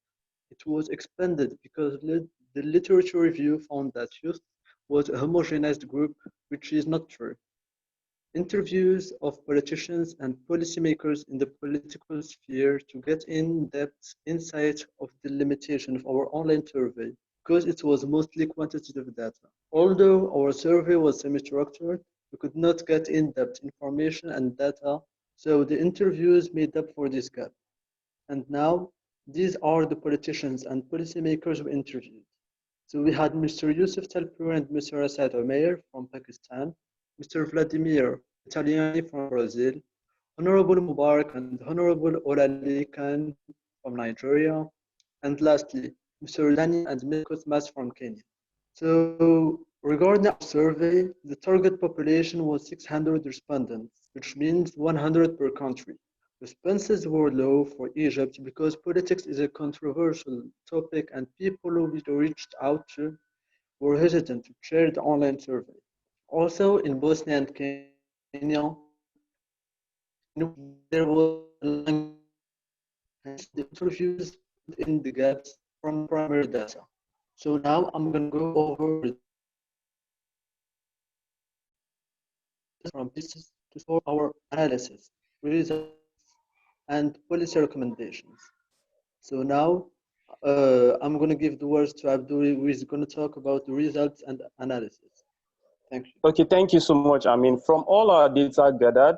It was expanded because the literature review found that youth was a homogenized group, which is not true. Interviews of politicians and policymakers in the political sphere to get in-depth insight of the limitation of our online survey, because it was mostly quantitative data. Although our survey was semi-structured, we could not get in-depth information and data, so the interviews made up for this gap. And now, these are the politicians and policymakers we interviewed. So we had Mr. Yusuf Talpur and Mr. Asad Omeir from Pakistan, Mr. Vladimir Italiani from Brazil, Honorable Mubarak and Honorable Olali Khan from Nigeria, and lastly, Mr. Lani and Ms. Kosmas from Kenya. So regarding our survey, the target population was 600 respondents, which means 100 per country. Responses were low for Egypt because politics is a controversial topic and people who we reached out to were hesitant to share the online survey. Also, in Bosnia and Kenya, there was a language, hence the interviews filled in the gaps from the primary data. So now I'm going to go over from pieces to support our analysis, results, and policy recommendations. So now I'm going to give the words to Abdul, who is going to talk about the results and analysis. Thank you. Okay, thank you so much. I mean, from all our data gathered,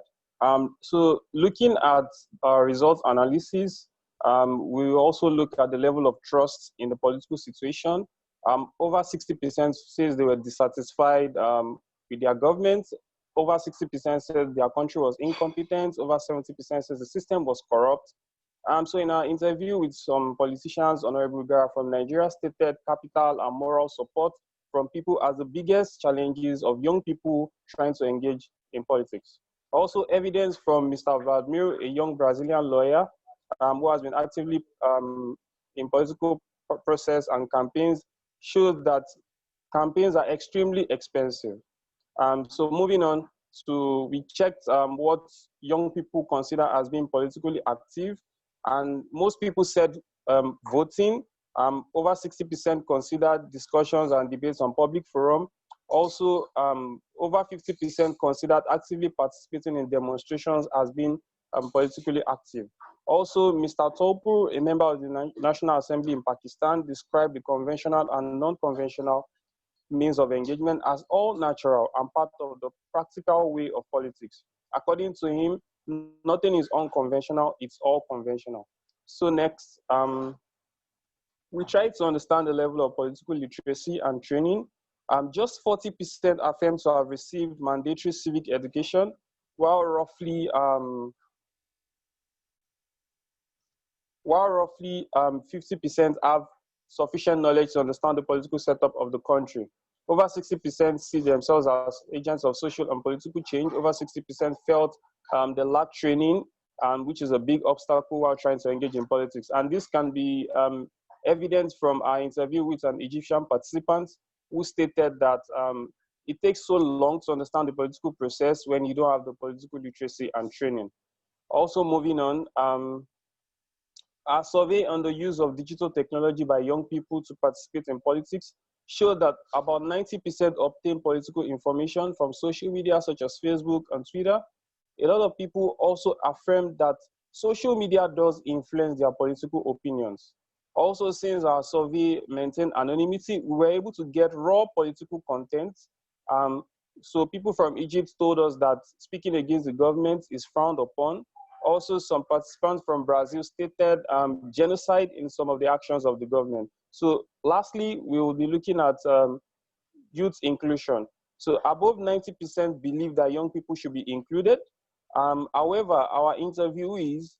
so looking at our results analysis, we also look at the level of trust in the political situation. Over 60% says they were dissatisfied with their government. Over 60% said their country was incompetent. Over 70% says the system was corrupt. So in our interview with some politicians, Honorable Gara from Nigeria stated capital and moral support from people as the biggest challenges of young people trying to engage in politics. Also evidence from Mr. Vladimir, a young Brazilian lawyer who has been actively in political process and campaigns, showed that campaigns are extremely expensive. So moving on to, we checked what young people consider as being politically active, and most people said voting. Over 60% considered discussions and debates on public forum. Also, over 50% considered actively participating in demonstrations as being politically active. Also, Mr. Tolpur, a member of the National Assembly in Pakistan, described the conventional and non-conventional means of engagement as all natural and part of the practical way of politics. According to him, nothing is unconventional, it's all conventional. So next, we try to understand the level of political literacy and training. Just 40% affirm to have received mandatory civic education, while roughly 50% have sufficient knowledge to understand the political setup of the country. Over 60% see themselves as agents of social and political change. Over 60% felt they lack training, which is a big obstacle while trying to engage in politics. And this can be evident from our interview with an Egyptian participant who stated that it takes so long to understand the political process when you don't have the political literacy and training. Also moving on, our survey on the use of digital technology by young people to participate in politics showed that about 90% obtain political information from social media such as Facebook and Twitter. A lot of people also affirm that social media does influence their political opinions. Also, since our survey maintained anonymity, we were able to get raw political content. So people from Egypt told us that speaking against the government is frowned upon. Also, some participants from Brazil stated genocide in some of the actions of the government. So lastly, we will be looking at youth inclusion. So above 90% believe that young people should be included. However, our interviewees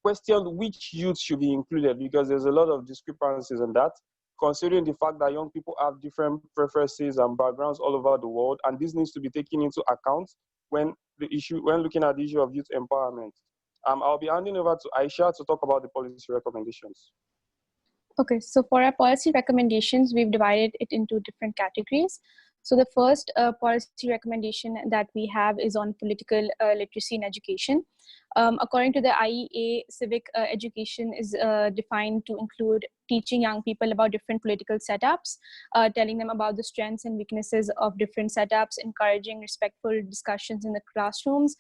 questioned which youth should be included because there's a lot of discrepancies on that, considering the fact that young people have different preferences and backgrounds all over the world, and this needs to be taken into account when looking at the issue of youth empowerment. I'll be handing over to Ayesha to talk about the policy recommendations. Okay, so for our policy recommendations, we've divided it into different categories. So the first policy recommendation that we have is on political literacy and education. According to the IEA, civic education is defined to include teaching young people about different political setups, telling them about the strengths and weaknesses of different setups, encouraging respectful discussions in the classrooms,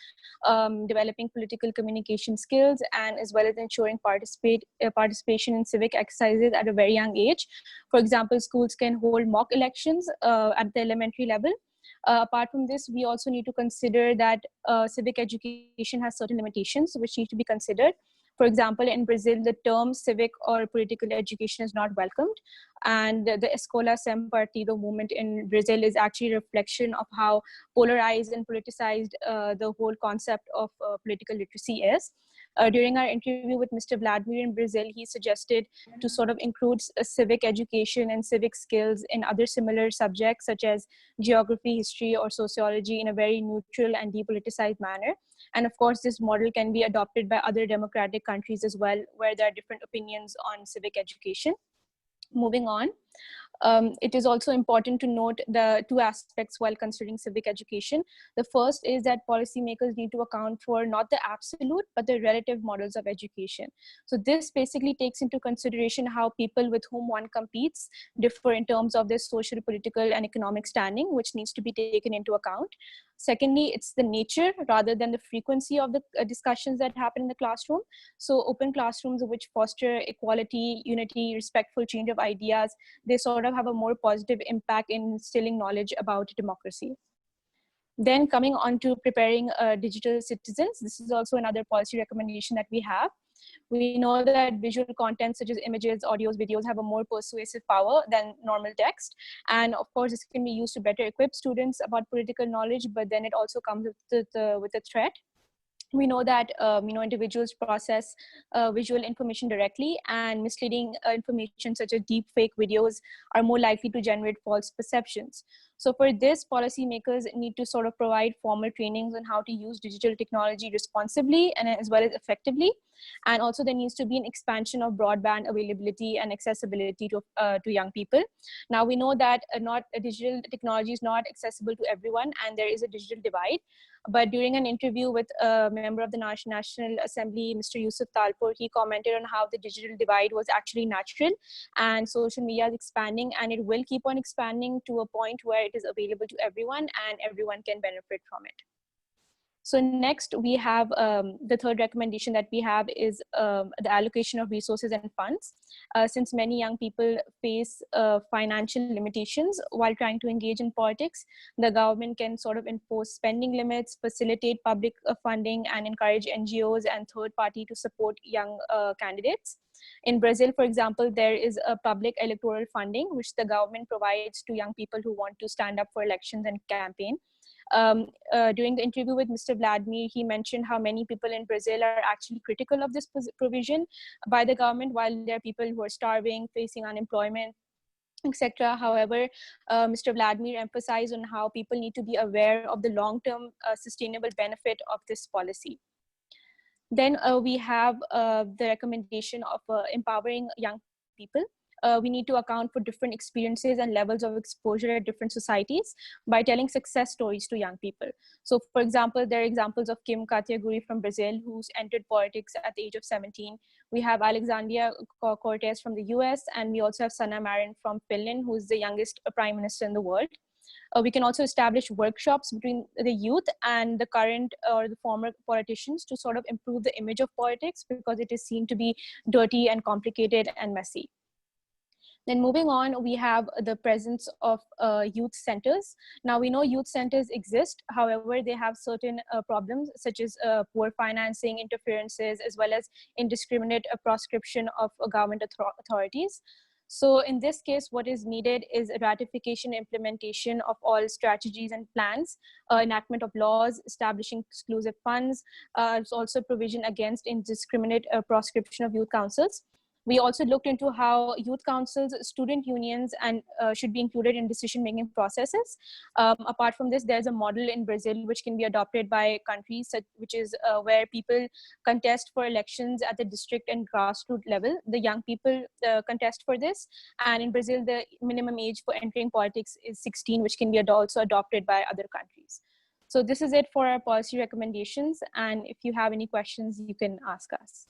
developing political communication skills, and as well as ensuring participation in civic exercises at a very young age. For example, schools can hold mock elections at the elementary level. Apart from this, we also need to consider that civic education has certain limitations which need to be considered. For example, in Brazil, the term civic or political education is not welcomed. And the Escola Sem Partido movement in Brazil is actually a reflection of how polarized and politicized the whole concept of political literacy is. During our interview with Mr. Vladimir in Brazil, he suggested to sort of include civic education and civic skills in other similar subjects such as geography, history, or sociology in a very neutral and depoliticized manner. And of course, this model can be adopted by other democratic countries as well, where there are different opinions on civic education. Moving on. It is also important to note the two aspects while considering civic education. The first is that policymakers need to account for not the absolute, but the relative models of education. So this basically takes into consideration how people with whom one competes differ in terms of their social, political, and economic standing, which needs to be taken into account. Secondly, it's the nature rather than the frequency of the discussions that happen in the classroom. So open classrooms which foster equality, unity, respectful change of ideas, they sort of have a more positive impact in instilling knowledge about democracy. Then coming on to preparing digital citizens, this is also another policy recommendation that we have. We know that visual content such as images, audios, videos have a more persuasive power than normal text. And of course, this can be used to better equip students about political knowledge, but then it also comes with a threat. We know that individuals process visual information directly, and misleading information such as deep fake videos are more likely to generate false perceptions. So for this, policymakers need to sort of provide formal trainings on how to use digital technology responsibly and as well as effectively. And also there needs to be an expansion of broadband availability and accessibility to young people. Now we know that digital technology is not accessible to everyone, and there is a digital divide. But during an interview with a member of the National Assembly, Mr. Yusuf Talpur, he commented on how the digital divide was actually natural, and social media is expanding, and it will keep on expanding to a point where it is available to everyone and everyone can benefit from it. So next, we have the third recommendation that we have is the allocation of resources and funds. Since many young people face financial limitations while trying to engage in politics, the government can sort of enforce spending limits, facilitate public funding, and encourage NGOs and third party to support young candidates. In Brazil, for example, there is a public electoral funding, which the government provides to young people who want to stand up for elections and campaign. During the interview with Mr. Vladimir, he mentioned how many people in Brazil are actually critical of this provision by the government, while there are people who are starving, facing unemployment, etc. However, Mr. Vladimir emphasized on how people need to be aware of the long-term sustainable benefit of this policy. Then we have the recommendation of empowering young people. We need to account for different experiences and levels of exposure at different societies by telling success stories to young people. So for example, there are examples of Kim Katiaguri from Brazil, who's entered politics at the age of 17. We have Alexandria Cortez from the US, and we also have Sanna Marin from Finland, who's the youngest prime minister in the world. We can also establish workshops between the youth and the current or the former politicians to sort of improve the image of politics, because it is seen to be dirty and complicated and messy. Then moving on, we have the presence of youth centers. Now we know youth centers exist, however, they have certain problems such as poor financing, interferences, as well as indiscriminate proscription of government authorities. So in this case, what is needed is ratification, implementation of all strategies and plans, enactment of laws, establishing exclusive funds, also provision against indiscriminate proscription of youth councils. We also looked into how youth councils, student unions, and should be included in decision-making processes. Apart from this, there's a model in Brazil which can be adopted by countries, which is where people contest for elections at the district and grassroots level. The young people contest for this. And in Brazil, the minimum age for entering politics is 16, which can be also adopted by other countries. So this is it for our policy recommendations. And if you have any questions, you can ask us.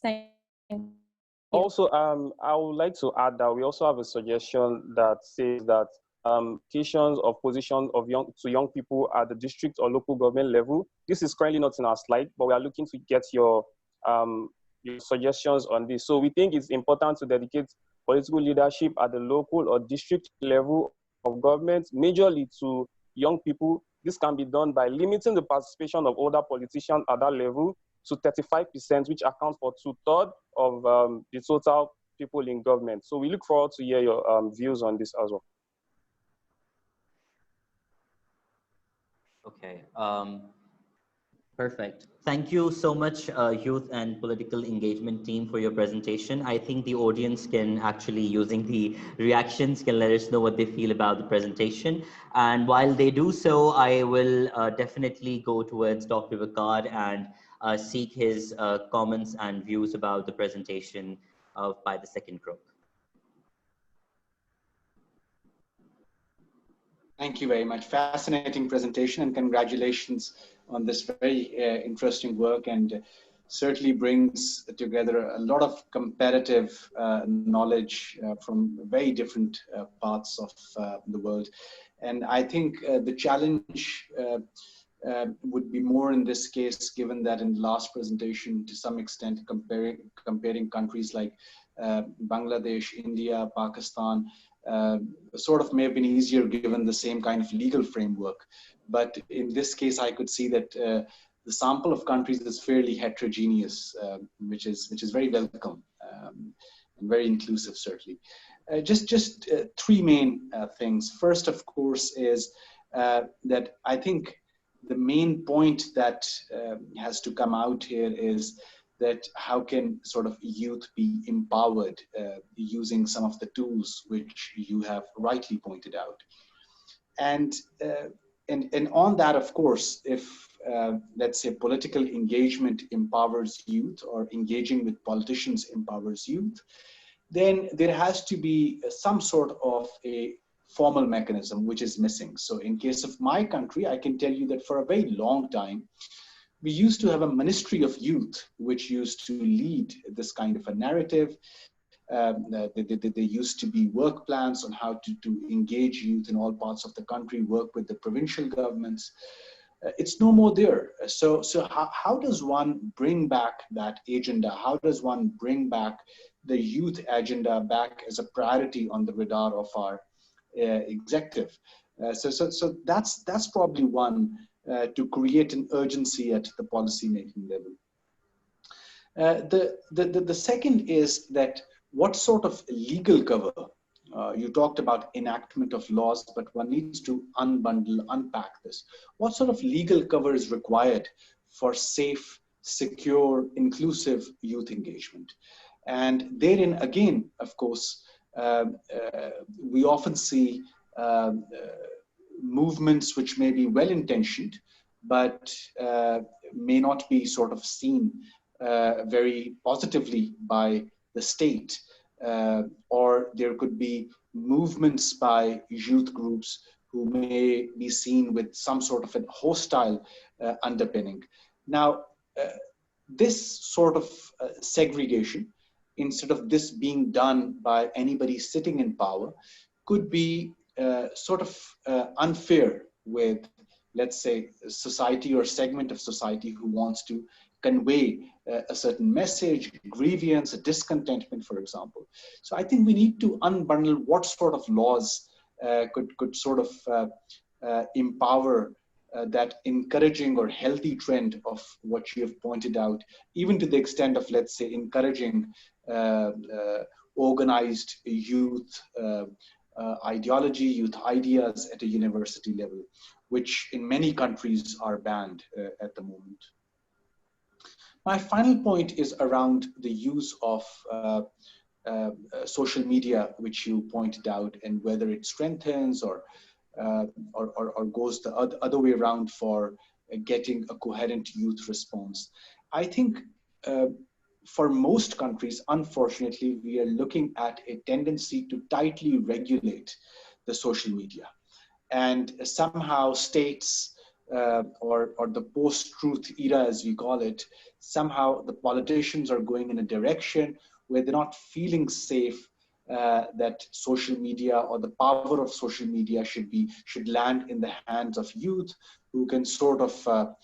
Thank you. Also, I would like to add that we also have a suggestion that says that allocations of positions of young people at the district or local government level. This is currently not in our slide, but we are looking to get your suggestions on this. So we think it's important to dedicate political leadership at the local or district level of government, majorly to young people. This can be done by limiting the participation of older politicians at that level to 35%, which accounts for 2/3 of the total people in government. So we look forward to hear your views on this as well. Okay, perfect. Thank you so much, youth and political engagement team, for your presentation. I think the audience can actually, using the reactions, can let us know what they feel about the presentation. And while they do so, I will definitely go towards Dr. Vaqar and seek his comments and views about the presentation by the second group. Thank you very much. Fascinating presentation, and congratulations on this very interesting work, and certainly brings together a lot of comparative knowledge from very different parts of the world. And I think the challenge would be more in this case, given that in the last presentation, to some extent, comparing countries like Bangladesh, India, Pakistan, sort of may have been easier given the same kind of legal framework. But in this case, I could see that the sample of countries is fairly heterogeneous, which is very welcome and very inclusive, certainly. Just three main things. First, of course, is that I think the main point that has to come out here is that how can sort of youth be empowered using some of the tools which you have rightly pointed out. And on that, of course, if let's say political engagement empowers youth, or engaging with politicians empowers youth, then there has to be some sort of a formal mechanism which is missing. So in case of my country, I can tell you that for a very long time, we used to have a Ministry of Youth, which used to lead this kind of a narrative. There used to be work plans on how to engage youth in all parts of the country, work with the provincial governments. It's no more there. So how does one bring back that agenda? How does one bring back the youth agenda back as a priority on the radar of our executive? So that's probably one, to create an urgency at the policy making level. The second is that what sort of legal cover, you talked about enactment of laws, but one needs to unbundle, unpack this. What sort of legal cover is required for safe, secure, inclusive youth engagement? And therein, again, of course, we often see movements which may be well-intentioned, but may not be sort of seen very positively by the state, or there could be movements by youth groups who may be seen with some sort of a hostile underpinning. Now, this sort of segregation, instead of this being done by anybody sitting in power, could be sort of unfair with, let's say, a society or segment of society who wants to convey a certain message, grievance, a discontentment, for example. So I think we need to unbundle what sort of laws could sort of empower that encouraging or healthy trend of what you have pointed out, even to the extent of, let's say, encouraging organized youth ideology, youth ideas at a university level, which in many countries are banned at the moment. My final point is around the use of social media, which you pointed out, and whether it strengthens or goes the other way around for getting a coherent youth response. I think for most countries, unfortunately, we are looking at a tendency to tightly regulate the social media. And somehow states or the post-truth era, as we call it, somehow the politicians are going in a direction where they're not feeling safe that social media or the power of social media should land in the hands of youth who can sort of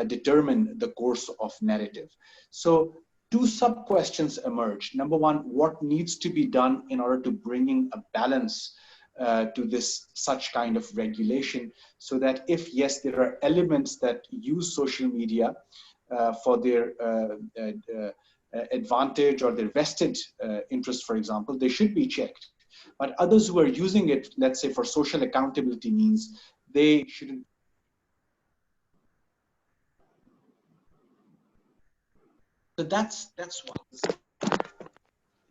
determine the course of narrative. So two sub-questions emerge. Number one, what needs to be done in order to bringing a balance to this such kind of regulation, so that if yes, there are elements that use social media for their advantage or their vested interest, for example, they should be checked. But others who are using it, let's say for social accountability means, they shouldn't. So that's one.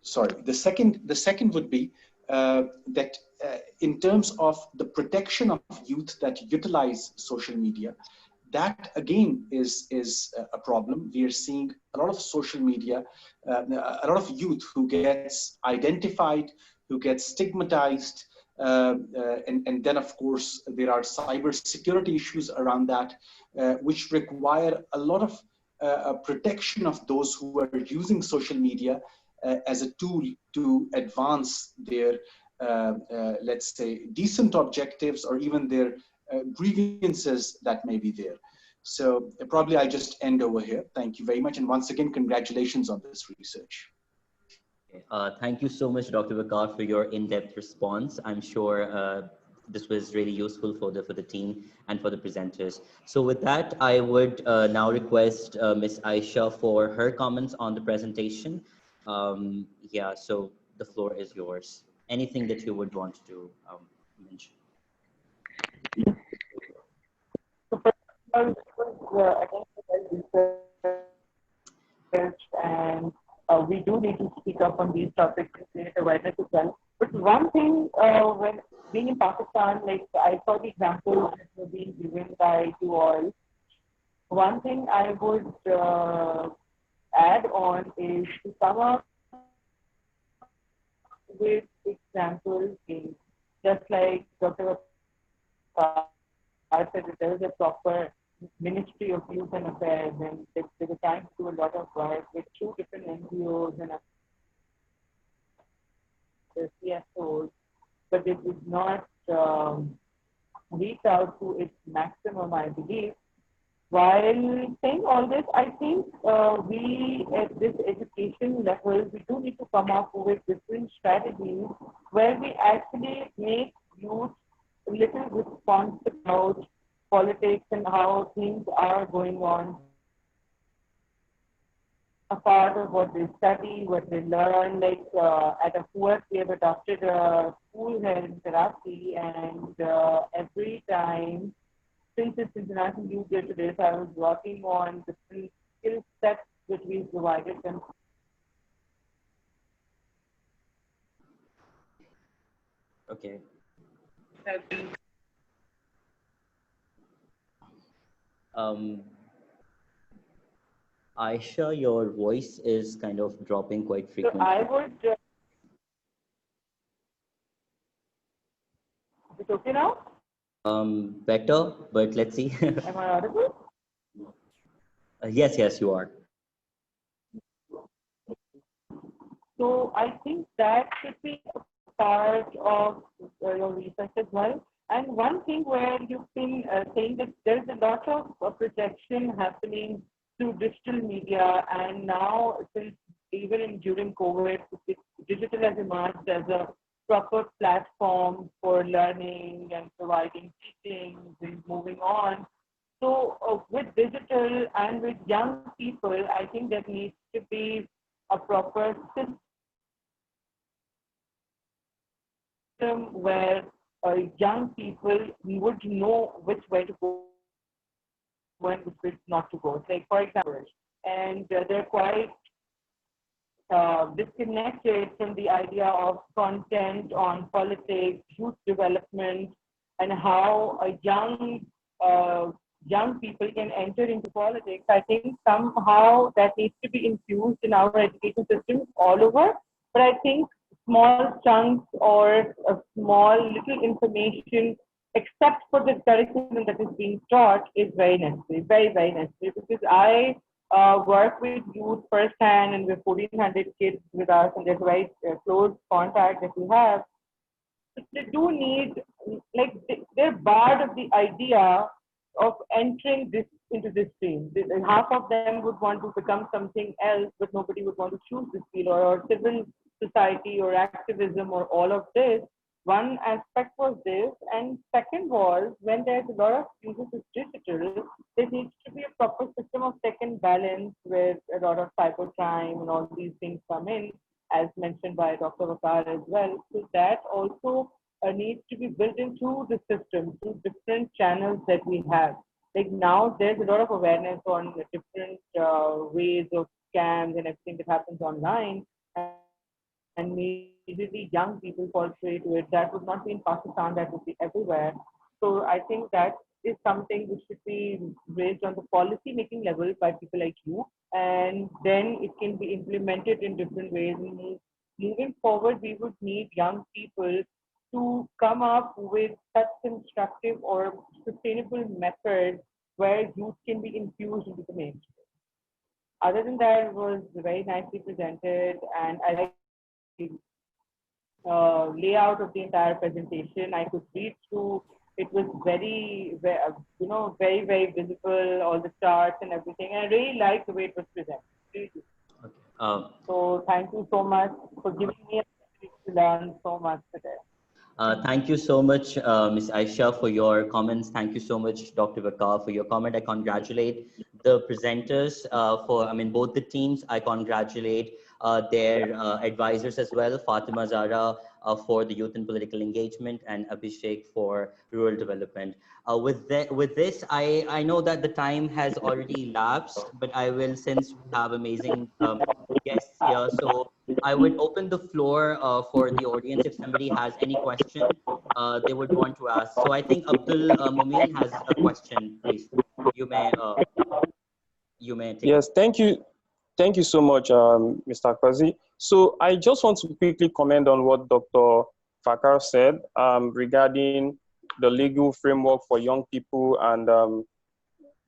Sorry. The second would be that in terms of the protection of youth that utilize social media, that again is a problem. We are seeing a lot of social media, a lot of youth who gets identified, who gets stigmatized, and then of course there are cyber security issues around that, which require a lot of protection of those who are using social media as a tool to advance their, let's say, decent objectives or even their grievances that may be there. So probably I just end over here. Thank you very much. And once again, congratulations on this research. Thank you so much, Dr. Vaqar, for your in-depth response. I'm sure this was really useful for the team and for the presenters. So with that, I would now request Ms. Ayesha for her comments on the presentation. Yeah, so the floor is yours. Anything that you would want to mention? And we do need to speak up on these topics and create awareness as well. But one thing, when being in Pakistan, like I saw the examples that were being given by you all. One thing I would add on is to come up with examples, just like Dr. said, there is a proper Ministry of Youth and Affairs, and they were trying to do a lot of work with 2 different NGOs and CSOs, but it did not reach out to its maximum, I believe. While saying all this, I think we at this education level, we do need to come up with different strategies where we actually make youth a little responsible about politics and how things are going on. A part of what they study, what they learn, like at Akhuwat, we have adopted a school here in Karachi, and every time, since it's International Youth Day today, so I was working on different skill sets which we provided them. Okay. Ayesha, your voice is kind of dropping quite frequently. So I would. Is it okay now? Better, but let's see. Am I audible? Yes, you are. So I think that should be a part of your research as well. And one thing where you've been saying that there's a lot of projection happening through digital media, and now since even during COVID, digital has emerged as a proper platform for learning and providing teachings and moving on. So with digital and with young people, I think there needs to be a proper system where young people would know which way to go and which way not to go. Like for example, and they're quite disconnected from the idea of content on politics, youth development, and how a young people can enter into politics. I think somehow that needs to be infused in our education systems all over. But I think small chunks or a small little information, except for the curriculum that is being taught, is very necessary, very, very necessary. Because I work with youth firsthand, and we're 1,400 kids with us, and there's a very close contact that we have. But they do need, like, they're barred of the idea of entering this into this stream. Half of them would want to become something else, but nobody would want to choose this field, or civil society or activism or all of this. One aspect was this, and second was when there's a lot of uses of digital, there needs to be a proper system of check and balance where a lot of cybercrime and all these things come in, as mentioned by Dr. Vaqar as well. So that also needs to be built into the system through different channels that we have. Like now, there's a lot of awareness on the different ways of scams and everything that happens online, and immediately young people fall prey to it. That would not be in Pakistan, that would be everywhere. So I think that is something which should be raised on the policy making level by people like you, and then it can be implemented in different ways. Moving forward, we would need young people to come up with such constructive or sustainable methods where youth can be infused into the mainstream. Other than that, it was very nicely presented, and I like the layout of the entire presentation. I could read through. It was very, very, very visible, all the charts and everything. And I really liked the way it was presented. Really. Okay. So thank you so much for giving me a opportunity to learn so much today. Thank you so much, Ms. Ayesha, for your comments. Thank you so much, Dr. Vaqar, for your comment. I congratulate the presenters both the teams. I congratulate their advisors as well, Fatima Zara for the youth and political engagement, and Abhishek for rural development. With this, I know that the time has already lapsed, but I will, since we have amazing guests here, so I would open the floor for the audience if somebody has any question they would want to ask. So I think Abdul Mumin has a question, please. You may take Yes, thank you. Thank you so much, Mr. Kwazi. So I just want to quickly comment on what Dr. Vaqar said regarding the legal framework for young people and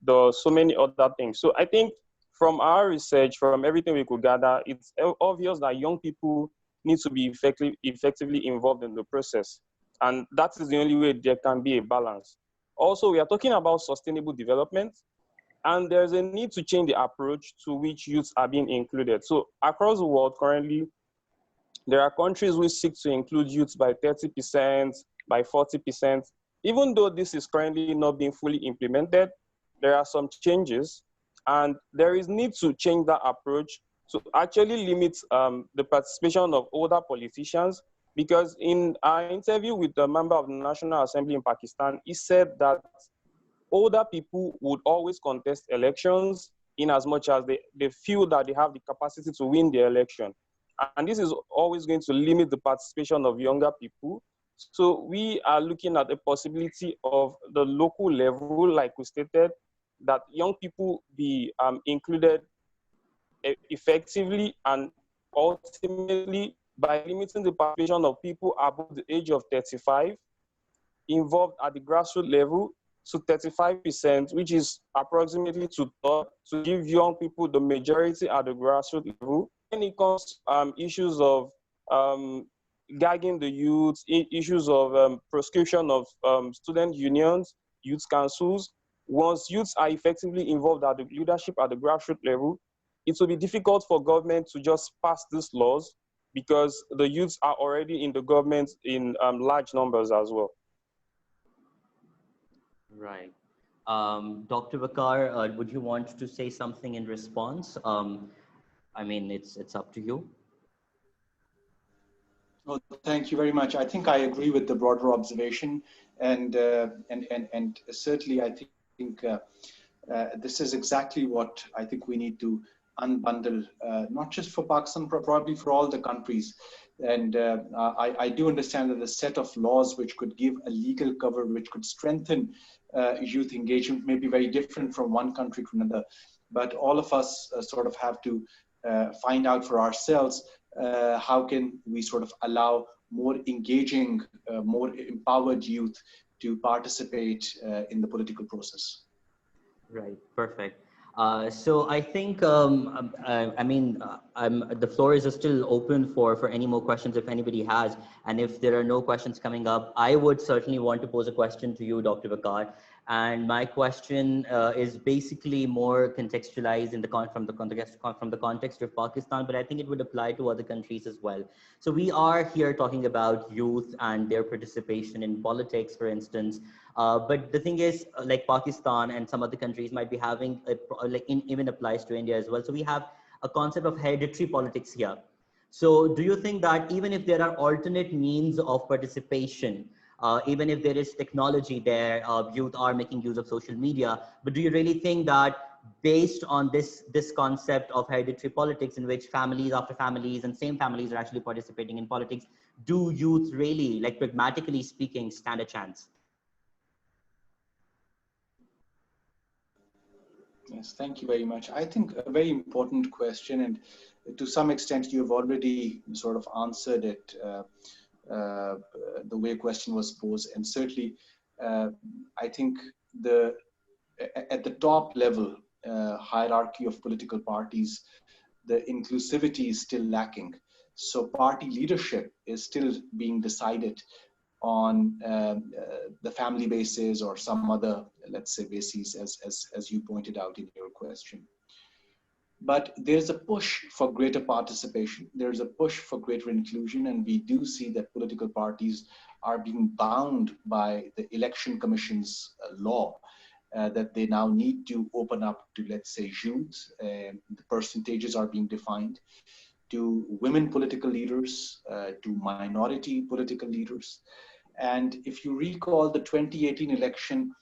the so many other things. So I think from our research, from everything we could gather, it's obvious that young people need to be effectively involved in the process. And that is the only way there can be a balance. Also, we are talking about sustainable development, and there's a need to change the approach to which youths are being included. So across the world currently, there are countries which seek to include youths by 30%, by 40%. Even though this is currently not being fully implemented, there are some changes, and there is need to change that approach to actually limit the participation of older politicians. Because in our interview with the member of the National Assembly in Pakistan, he said that older people would always contest elections in as much as they feel that they have the capacity to win the election. And this is always going to limit the participation of younger people. So we are looking at the possibility of the local level, like we stated, that young people be included effectively and ultimately by limiting the participation of people above the age of 35 involved at the grassroots level to 35%, which is approximately two-thirds, to give young people the majority at the grassroots level. When it comes to issues of gagging the youth, issues of proscription of student unions, youth councils. Once youths are effectively involved at the leadership at the grassroots level, it will be difficult for government to just pass these laws because the youths are already in the government in large numbers as well. Right. Dr. Vaqar, would you want to say something in response? I mean, it's up to you. Oh, thank you very much. I think I agree with the broader observation, and certainly I think this is exactly what I think we need to unbundle, not just for Pakistan, probably for all the countries. And I do understand that the set of laws which could give a legal cover, which could strengthen youth engagement, may be very different from one country to another. But all of us sort of have to find out for ourselves how can we sort of allow more engaging, more empowered youth to participate in the political process. Right, perfect. So I think, I mean, the floor is still open for any more questions if anybody has. And if there are no questions coming up, I would certainly want to pose a question to you, Dr. Vaqar. And my question is basically more contextualized in from the context of Pakistan, but I think it would apply to other countries as well. So we are here talking about youth and their participation in politics, for instance. But the thing is, like Pakistan and some other countries might be having, even applies to India as well. So we have a concept of hereditary politics here. So do you think that even if there are alternate means of participation, even if there is technology there, youth are making use of social media, but do you really think that based on this concept of hereditary politics in which families after families and same families are actually participating in politics, do youth really, like pragmatically speaking, stand a chance? Yes, thank you very much. I think a very important question, and to some extent you've already sort of answered it the way a question was posed. And certainly, I think at the top level hierarchy of political parties, the inclusivity is still lacking. So party leadership is still being decided on the family basis or some other, let's say, bases, as you pointed out in your question. But there's a push for greater participation. There's a push for greater inclusion, and we do see that political parties are being bound by the Election Commission's law that they now need to open up to, let's say, youth. The percentages are being defined to women political leaders, to minority political leaders. And if you recall, the 2018 election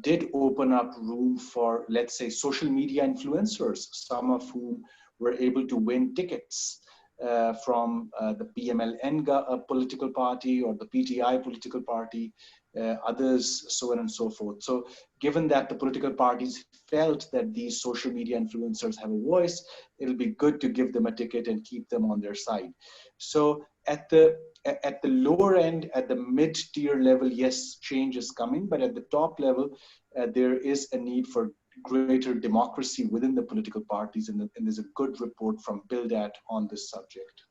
did open up room for, let's say, social media influencers, some of whom were able to win tickets from the PMLN political party or the PTI political party, others, so on and so forth. So given that the political parties felt that these social media influencers have a voice, it'll be good to give them a ticket and keep them on their side. So at the lower end, at the mid-tier level, yes, change is coming, but at the top level, there is a need for greater democracy within the political parties, and there's a good report from BuildAt on this subject.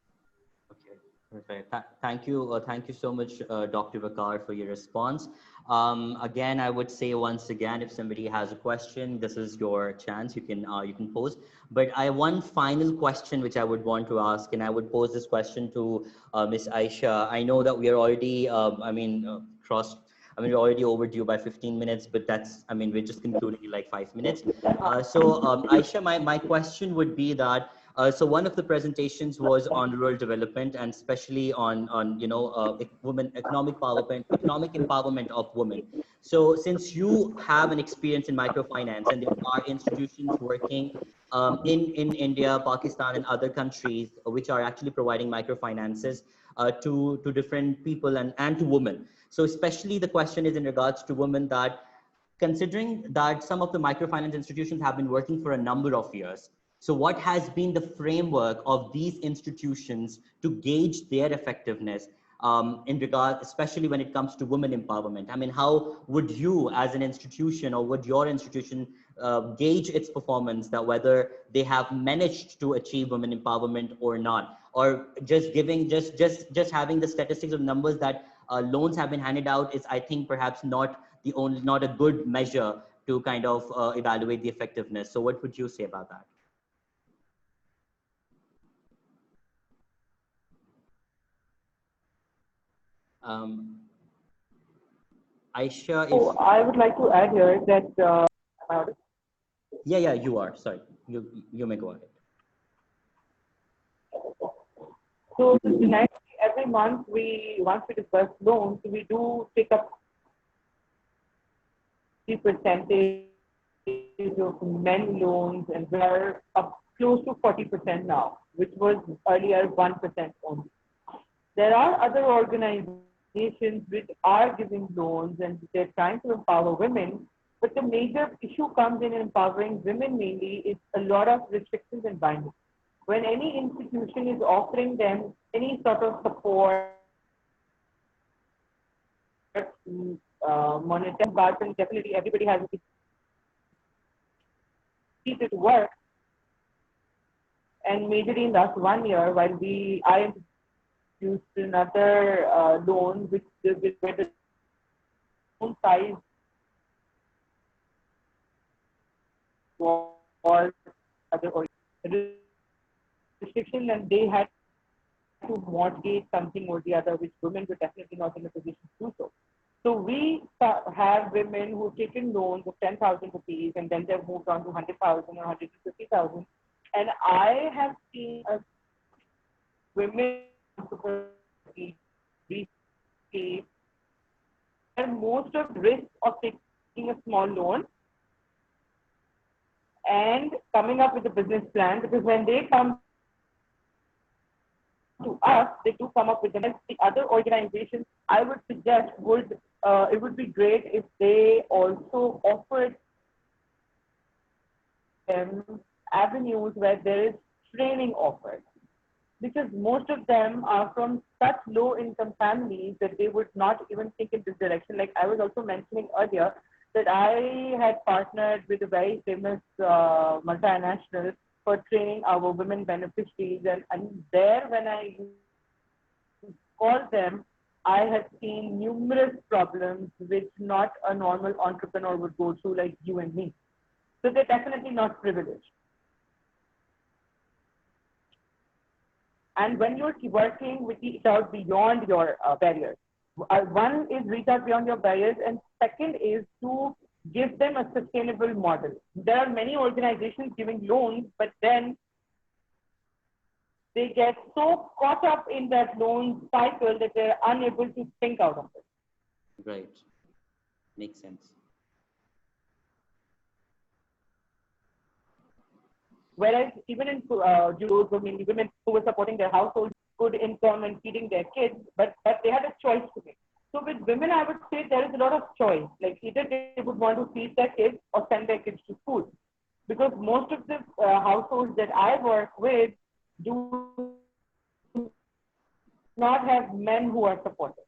Okay, perfect. Thank you so much, Dr. Vaqar, for your response. Again, I would say once again, if somebody has a question, this is your chance. You can pose. But I have one final question which I would want to ask, and I would pose this question to Ms. Ayesha. I know that we are already, we're already overdue by 15 minutes, but we're just concluding in like 5 minutes. So Ayesha, my question would be that, so one of the presentations was on rural development, and especially on economic empowerment of women. So since you have an experience in microfinance, and there are institutions working in India, Pakistan, and other countries which are actually providing microfinances to different people and to women. So especially the question is in regards to women, that considering that some of the microfinance institutions have been working for a number of years, so what has been the framework of these institutions to gauge their effectiveness in regard, especially when it comes to women empowerment? I mean, how would you as an institution, or would your institution gauge its performance, that whether they have managed to achieve women empowerment or not? or just giving, just having the statistics of numbers that loans have been handed out is, I think, perhaps not a good measure to kind of evaluate the effectiveness. So what would you say about that? Ayesha, if... So I would like to add here that Yeah, you are. Sorry, you may go ahead. so generally every month once we discuss loans, we do pick up the percentage of men loans, and we are up close to 40% now, which was earlier 1% only. There are other organizations which are giving loans and they're trying to empower women, but the major issue comes in empowering women mainly is a lot of restrictions and bindings. When any institution is offering them any sort of support, monetary parts, and definitely everybody has to keep it work. And majorly in last 1 year, while I introduced another loan, which where the loan size was other restriction, and they had to mortgage something or the other, which women were definitely not in a position to do so. So we have women who've taken loans of 10,000 rupees and then they've moved on to 100,000 or 150,000. And I have seen women and most of the risk of taking a small loan and coming up with a business plan, because when they come to us, they do come up with the other organizations. I would suggest it would be great if they also offered them avenues where there is training offered, because most of them are from such low income families that they would not even think in this direction. Like I was also mentioning earlier that I had partnered with a very famous multinational for training our women beneficiaries, and there when I called them, I had seen numerous problems which not a normal entrepreneur would go through, like you and me. So they're definitely not privileged. And when you're working with reach out beyond your barriers, one is reach out beyond your barriers, and second is to give them a sustainable model. There are many organizations giving loans, but then they get so caught up in that loan cycle that they're unable to think out of it. Right. Makes sense. Whereas even in those women who were supporting their households, good income and feeding their kids, but they had a choice to make. So with women, I would say there is a lot of choice. Like either they would want to feed their kids or send their kids to school. Because most of the households that I work with do not have men who are supportive.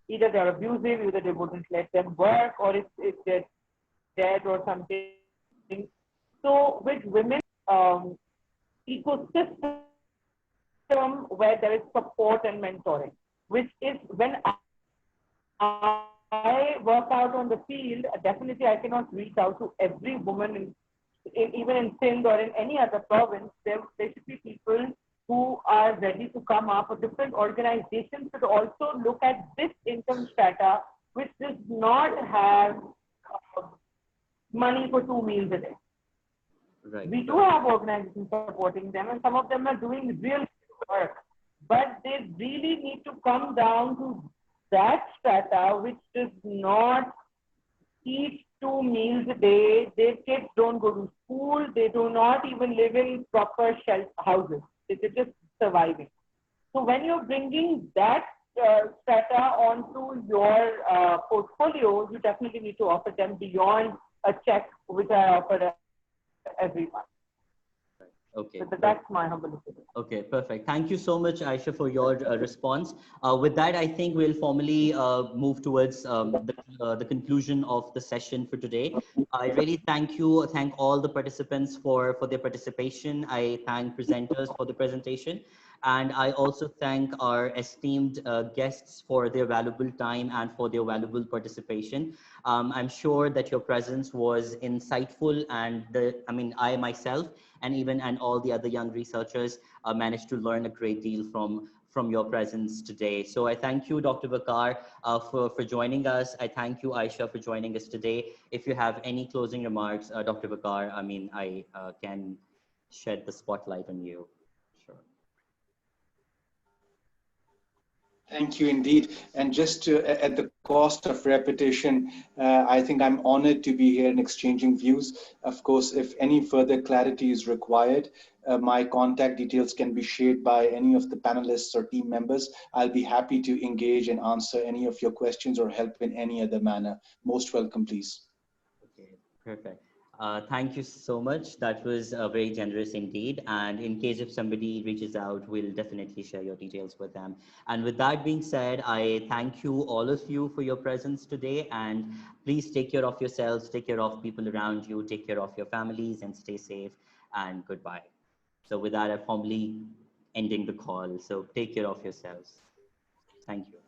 Either they're abusive, either they wouldn't let them work, or if they're dead or something. So with women, ecosystem where there is support and mentoring, which is when I work out on the field, definitely I cannot reach out to every woman, even in Sindh or in any other province. There should be people who are ready to come up, or different organizations should also look at this income strata, which does not have money for 2 meals a day. Right. We do have organizations supporting them, and some of them are doing real work, but they really need to come down to that strata which does not eat 2 meals a day. Their kids don't go to school. They do not even live in proper shelter houses. They're just surviving. So when you're bringing that strata onto your portfolio, you definitely need to offer them beyond a check, which I offer every month. Okay. So that's my humble opinion. Okay, perfect. Thank you so much, Ayesha, for your response. With that, I think we'll formally move towards the conclusion of the session for today. I really thank all the participants for their participation. I thank presenters for the presentation. And I also thank our esteemed guests for their valuable time and for their valuable participation. I'm sure that your presence was insightful, and I myself and all the other young researchers managed to learn a great deal from your presence today. So I thank you, Dr. Vaqar, for joining us. I thank you, Ayesha, for joining us today. If you have any closing remarks, Dr. Vaqar, I can shed the spotlight on you. Sure. Thank you indeed. And just at the cost of repetition, I think I'm honored to be here and exchanging views. Of course, if any further clarity is required, my contact details can be shared by any of the panelists or team members. I'll be happy to engage and answer any of your questions or help in any other manner. Most welcome, please. Okay, perfect. Thank you so much. That was very generous indeed. And in case if somebody reaches out, we'll definitely share your details with them. And with that being said, I thank you, all of you, for your presence today. And please take care of yourselves, take care of people around you, take care of your families, and stay safe. And goodbye. So with that, I'm formally ending the call. So take care of yourselves. Thank you.